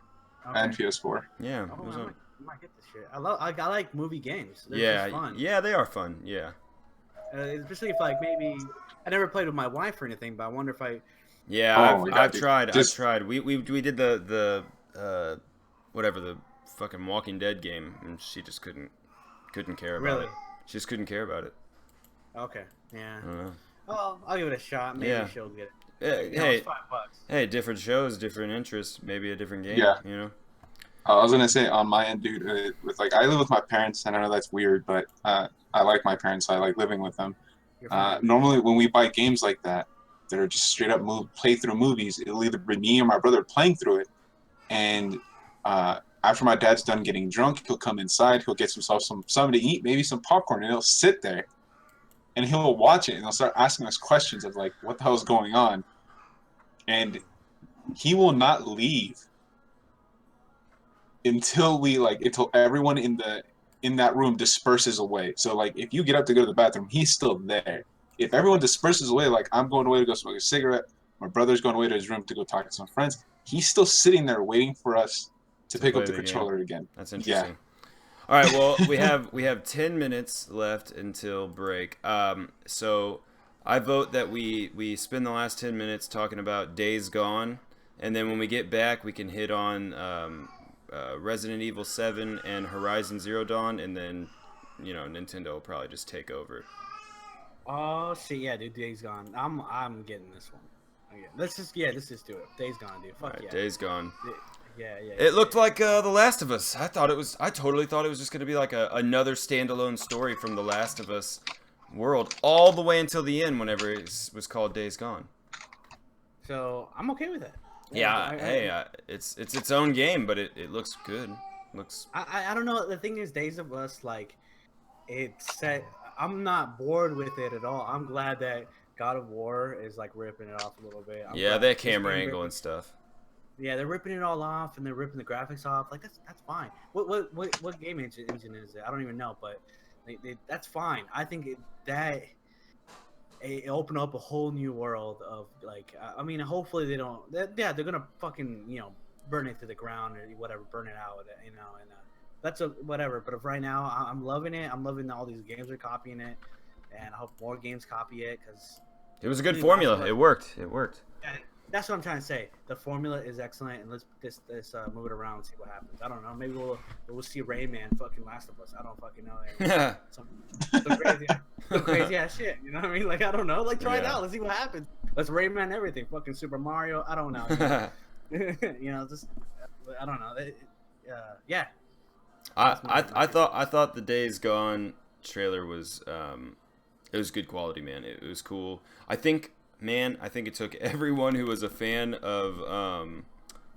okay. and PS4. Yeah. I might get this shit. I like movie games. They're just fun. Yeah, they are fun. Yeah. Especially if like maybe I never played with my wife or anything, but I wonder if I. Yeah, I've tried. I've tried. We did the whatever the fucking Walking Dead game, and she just couldn't care about it. She just couldn't care about it. Okay. Yeah. Well, I'll give it a shot. Maybe she'll get it. Hey, it's $5. Hey, different shows, different interests, maybe a different game. Yeah. I was gonna say on my end, dude. With I live with my parents, and I know that's weird, but I like my parents. I like living with them. Normally, when we buy games like that are just straight up play through movies, it'll either be me or my brother playing through it, and after my dad's done getting drunk, he'll come inside, he'll get himself something to eat, maybe some popcorn, and he'll sit there, and he'll watch it, and he'll start asking us questions of like, what the hell is going on, and he will not leave until everyone in that room disperses away. So like if you get up to go to the bathroom, he's still there. If everyone disperses away, like I'm going away to go smoke a cigarette, my brother's going away to his room to go talk to some friends, he's still sitting there waiting for us to pick up the controller again. That's interesting. Yeah. All right, well, we have 10 minutes left until break. So I vote that we spend the last 10 minutes talking about Days Gone, and then when we get back, we can hit on Resident Evil 7 and Horizon Zero Dawn, and then, Nintendo will probably just take over. Oh shit, yeah, dude, Days Gone. I'm getting this one. Okay. Let's just do it. Days Gone, dude. Fuck All right, yeah. Days Gone. Yeah. It looked like The Last of Us. I totally thought it was just gonna be like another standalone story from The Last of Us world, all the way until the end, whenever it was called Days Gone. So I'm okay with that. It's its own game, but it looks good. I don't know. The thing is, Days of Us, like, it's set. I'm not bored with it at all. I'm glad that God of War is like ripping it off a little bit. That camera angle and stuff. Yeah, they're ripping it all off and they're ripping the graphics off. Like that's fine. What game engine is it? I don't even know, but that's fine. I think it opened up a whole new world of like. I mean, hopefully they don't. They're gonna fucking burn it to the ground or whatever, burn it out. And that's whatever. But right now, I'm loving it. I'm loving all these games are copying it, and I hope more games copy it because it was a good formula. It worked. Yeah, that's what I'm trying to say. The formula is excellent, and let's move it around and see what happens. I don't know. Maybe we'll see Rayman fucking Last of Us. I don't fucking know. Some crazy ass shit. You know what I mean? Like I don't know. Like try it out. Let's see what happens. Let's Rayman everything. Fucking Super Mario. I don't know. Just I don't know. Yeah. I thought the Days Gone trailer was it was good quality, man. It was cool. I think it took everyone who was a fan of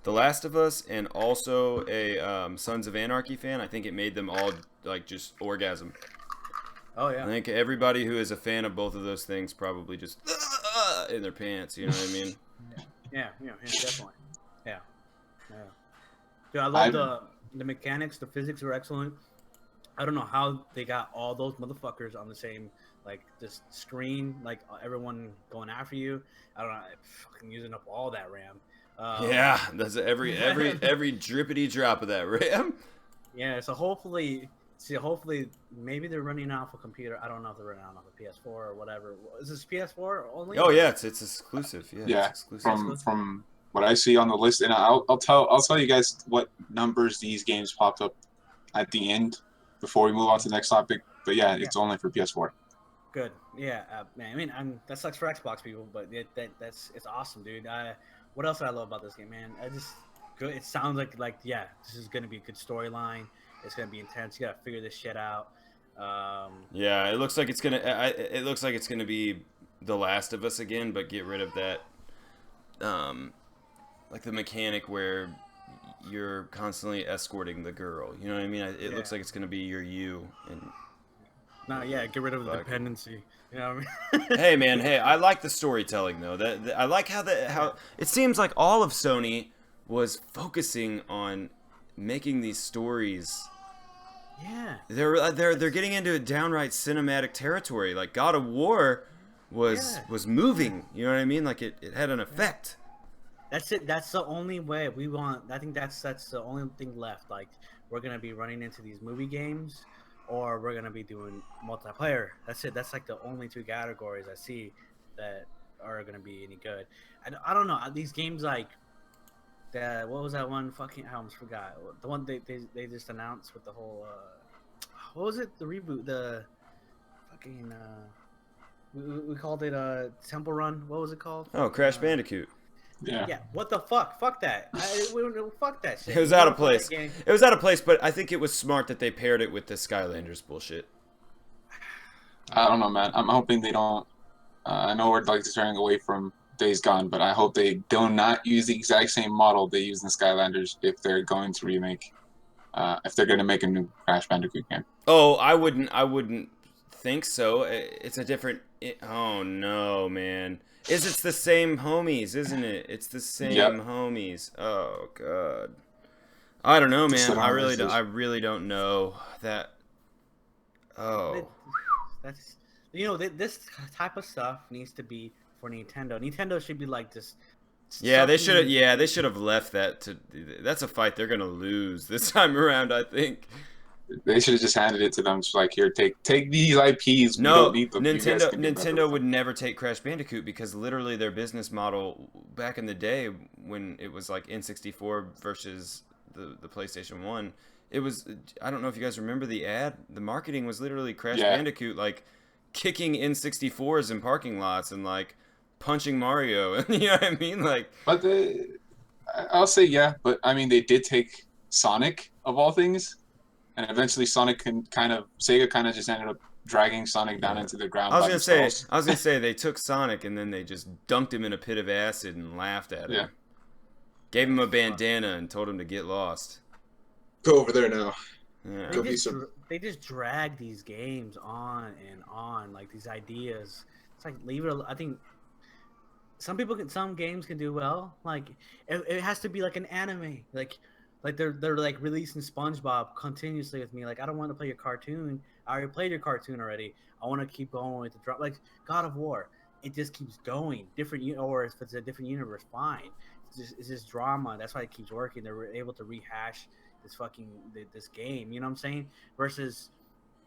The Last of Us and also a Sons of Anarchy fan. I think it made them all like just orgasm. Oh yeah. I think everybody who is a fan of both of those things probably just in their pants. You know what I mean? Yeah, definitely. Yeah. Dude, I love the mechanics. The physics are excellent. I don't know how they got all those motherfuckers on the same this screen, like everyone going after you. I don't know, fucking using up all that RAM. That's every drippity drop of that RAM. Yeah, so hopefully maybe they're running off a computer. I don't know if they're running off a PS4 or whatever. Is this PS4 only? Oh yeah, it's exclusive. Yeah, it's exclusive. From what I see on the list, and I'll tell you guys what numbers these games popped up at the end before we move on to the next topic. But it's only for PS4. Good. Yeah, man. I mean, that sucks for Xbox people, but it's awesome, dude. What else I love about this game, man? Good. It sounds like this is gonna be a good storyline. It's gonna be intense. You gotta figure this shit out. It looks like it's gonna be The Last of Us again, but get rid of that, like the mechanic where you're constantly escorting the girl. You know what I mean? It looks like it's gonna be you and. No, get rid of the dependency. You know what I mean? Hey, man. Hey, I like the storytelling though. I like how it seems like all of Sony was focusing on making these stories. Yeah. They're getting into a downright cinematic territory. Like God of War was moving. You know what I mean? Like it had an effect. That's it. That's the only way we want. I think that's the only thing left. Like we're gonna be running into these movie games. Or we're gonna be doing multiplayer. That's it. That's like the only two categories I see that are gonna be any good. I don't know these games like that. What was that one? Fucking I almost forgot. The one they just announced with the whole. What was it? The reboot. The fucking. We called it Temple Run. What was it called? Oh, Crash Bandicoot. Yeah. What the fuck? Fuck that. Fuck that shit. It was out of place. It was out of place, but I think it was smart that they paired it with the Skylanders bullshit. I don't know, man. I'm hoping they don't. I know we're turning away from Days Gone, but I hope they do not use the exact same model they use in the Skylanders if they're going to remake. If they're going to make a new Crash Bandicoot game. Oh, I wouldn't think so. It's a different. Oh no, man. It's the same homies, isn't it? It's the same homies. Oh god. I don't know, man. I really don't know that. Oh. That's this type of stuff needs to be for Nintendo. Nintendo should be like this. Yeah, they should have. Yeah, they should have left that to. That's a fight they're gonna lose this time around, I think. They should have just handed it to them. Just like, here, take these IPs. We No, don't need them. You guys Nintendo can do better Nintendo with would them. never take Crash Bandicoot because literally their business model back in the day when it was like N64 versus the PlayStation 1, it was, I don't know if you guys remember the ad. The marketing was literally Crash Yeah. Bandicoot like kicking N64s in parking lots and like punching Mario. You know what I mean? Like, But I'll say yeah. But I mean, they did take Sonic of all things, and eventually Sega kind of just ended up dragging Sonic down Yeah. into the ground I was by gonna say, themselves. they took Sonic and then they just dunked him in a pit of acid and laughed at him. Yeah. Gave him a bandana and told him to get lost. Go over there now. Yeah. Go be some. They just drag these games on and on, like these ideas. It's like leave it. I think some games can do well. Like it has to be like an anime. Like they're like releasing SpongeBob continuously with me. Like I don't want to play your cartoon. I already played your cartoon already. I want to keep going with the drop. Like God of War, it just keeps going. Or if it's a different universe, fine. It's just drama. That's why it keeps working. They're able to rehash this game. You know what I'm saying? Versus,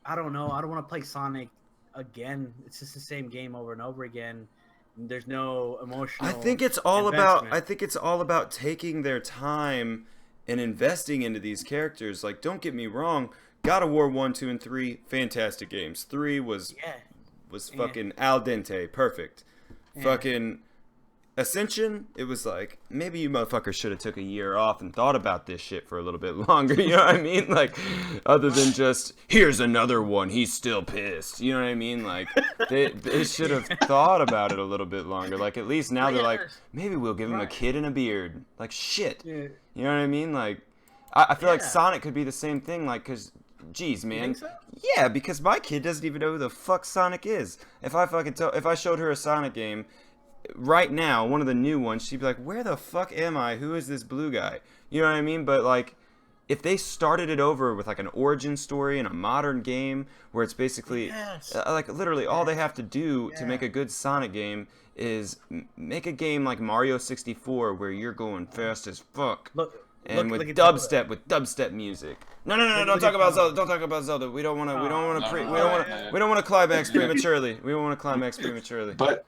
I don't know. I don't want to play Sonic again. It's just the same game over and over again. There's no emotional. I think it's all about. investment. I think it's all about taking their time and investing into these characters. Like, don't get me wrong. God of War 1, 2, and 3, fantastic games. 3 was Yeah. fucking al dente, perfect. Yeah. Fucking Ascension, it was like, maybe you motherfuckers should have took a year off and thought about this shit for a little bit longer, you know what I mean? Like, other than just, here's another one, he's still pissed, you know what I mean? Like, they should have thought about it a little bit longer. Like, at least now they're like, maybe we'll give him a kid and a beard. Like, shit. Yeah. You know what I mean? Like, I feel like Yeah. Sonic could be the same thing, like, because, geez, man. think so? Yeah, because my kid doesn't even know who the fuck Sonic is. If I showed her a Sonic game right now, one of the new ones, she'd be like, where the fuck am I? Who is this blue guy? You know what I mean? But like, if they started it over with like an origin story in a modern game where it's basically Yes. like literally all they have to do to Yeah. make a good Sonic game is make a game like Mario 64 where you're going fast as fuck. And with dubstep music. No, don't talk about Zelda. Don't talk about Zelda. We don't want to climax prematurely. We don't want to climax prematurely. But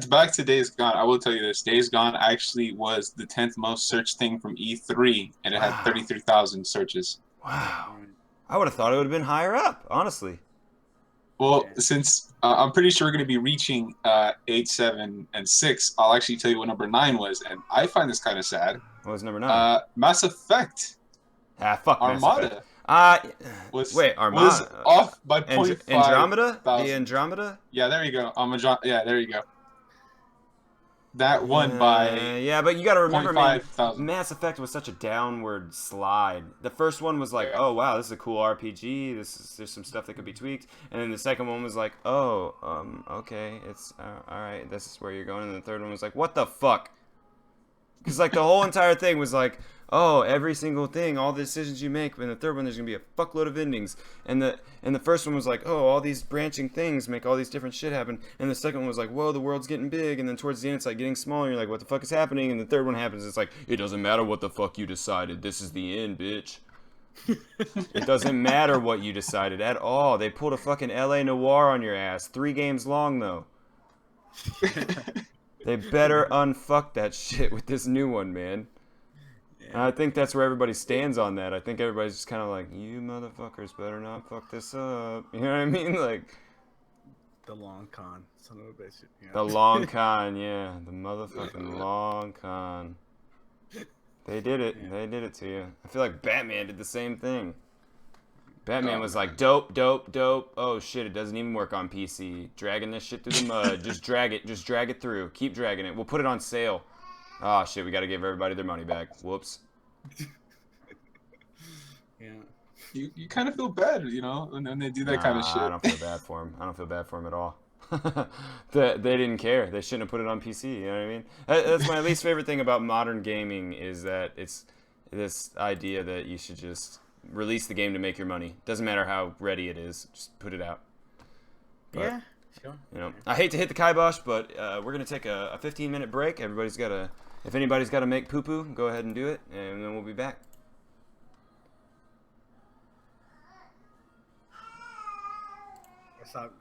back to Days Gone. I will tell you this: Days Gone actually was the 10th most searched thing from E3, and it had 33,000 searches. Wow. I would have thought it would have been higher up, honestly. Well, since I'm pretty sure we're going to be reaching 8, 7, and 6, I'll actually tell you what number 9 was, and I find this kind of sad. What was number 9? Mass Effect. Fuck Mass Armada. Effect. Was Armada was off by 0.5 Andromeda? thousand. The Andromeda? Yeah, there you go. Yeah, there you go. That won by yeah, but you got to remember, man, 0.5,000. Mass Effect was such a downward slide. The first one was like, oh wow, this is a cool RPG. There's some stuff that could be tweaked, and then the second one was like, oh, okay, it's all right. This is where you're going, and the third one was like, what the fuck? Because like the whole entire thing was like, oh, every single thing, all the decisions you make. And the third one, there's gonna be a fuckload of endings. And the first one was like, oh, all these branching things make all these different shit happen. And the second one was like, whoa, the world's getting big. And then towards the end, it's like getting smaller. You're like, what the fuck is happening? And the third one happens. It's like, it doesn't matter what the fuck you decided. This is the end, bitch. It doesn't matter what you decided at all. They pulled a fucking LA Noir on your ass. 3 games long though. They better unfuck that shit with this new one, man. And I think that's where everybody stands on that. I think everybody's just kind of like, you motherfuckers better not fuck this up. You know what I mean? Like, The long con, son of a bitch. Yeah. the long con, yeah. The motherfucking long con. They did it. Yeah. They did it to you. I feel like Batman did the same thing. Batman was like, dope. Oh shit, it doesn't even work on PC. Dragging this shit through the mud. Just drag it through. Keep dragging it. We'll put it on sale. Oh shit, we gotta give everybody their money back. Whoops. Yeah. You kind of feel bad, when they do that kind of shit. I don't feel bad for him. I don't feel bad for him at all. They didn't care. They shouldn't have put it on PC. You know what I mean? That's my least favorite thing about modern gaming is that it's this idea that you should just release the game to make your money. Doesn't matter how ready it is. Just put it out. But, Yeah. Sure. I hate to hit the kibosh, but we're gonna take a 15-minute break. If anybody's got to make poo-poo, go ahead and do it, and then we'll be back. stop.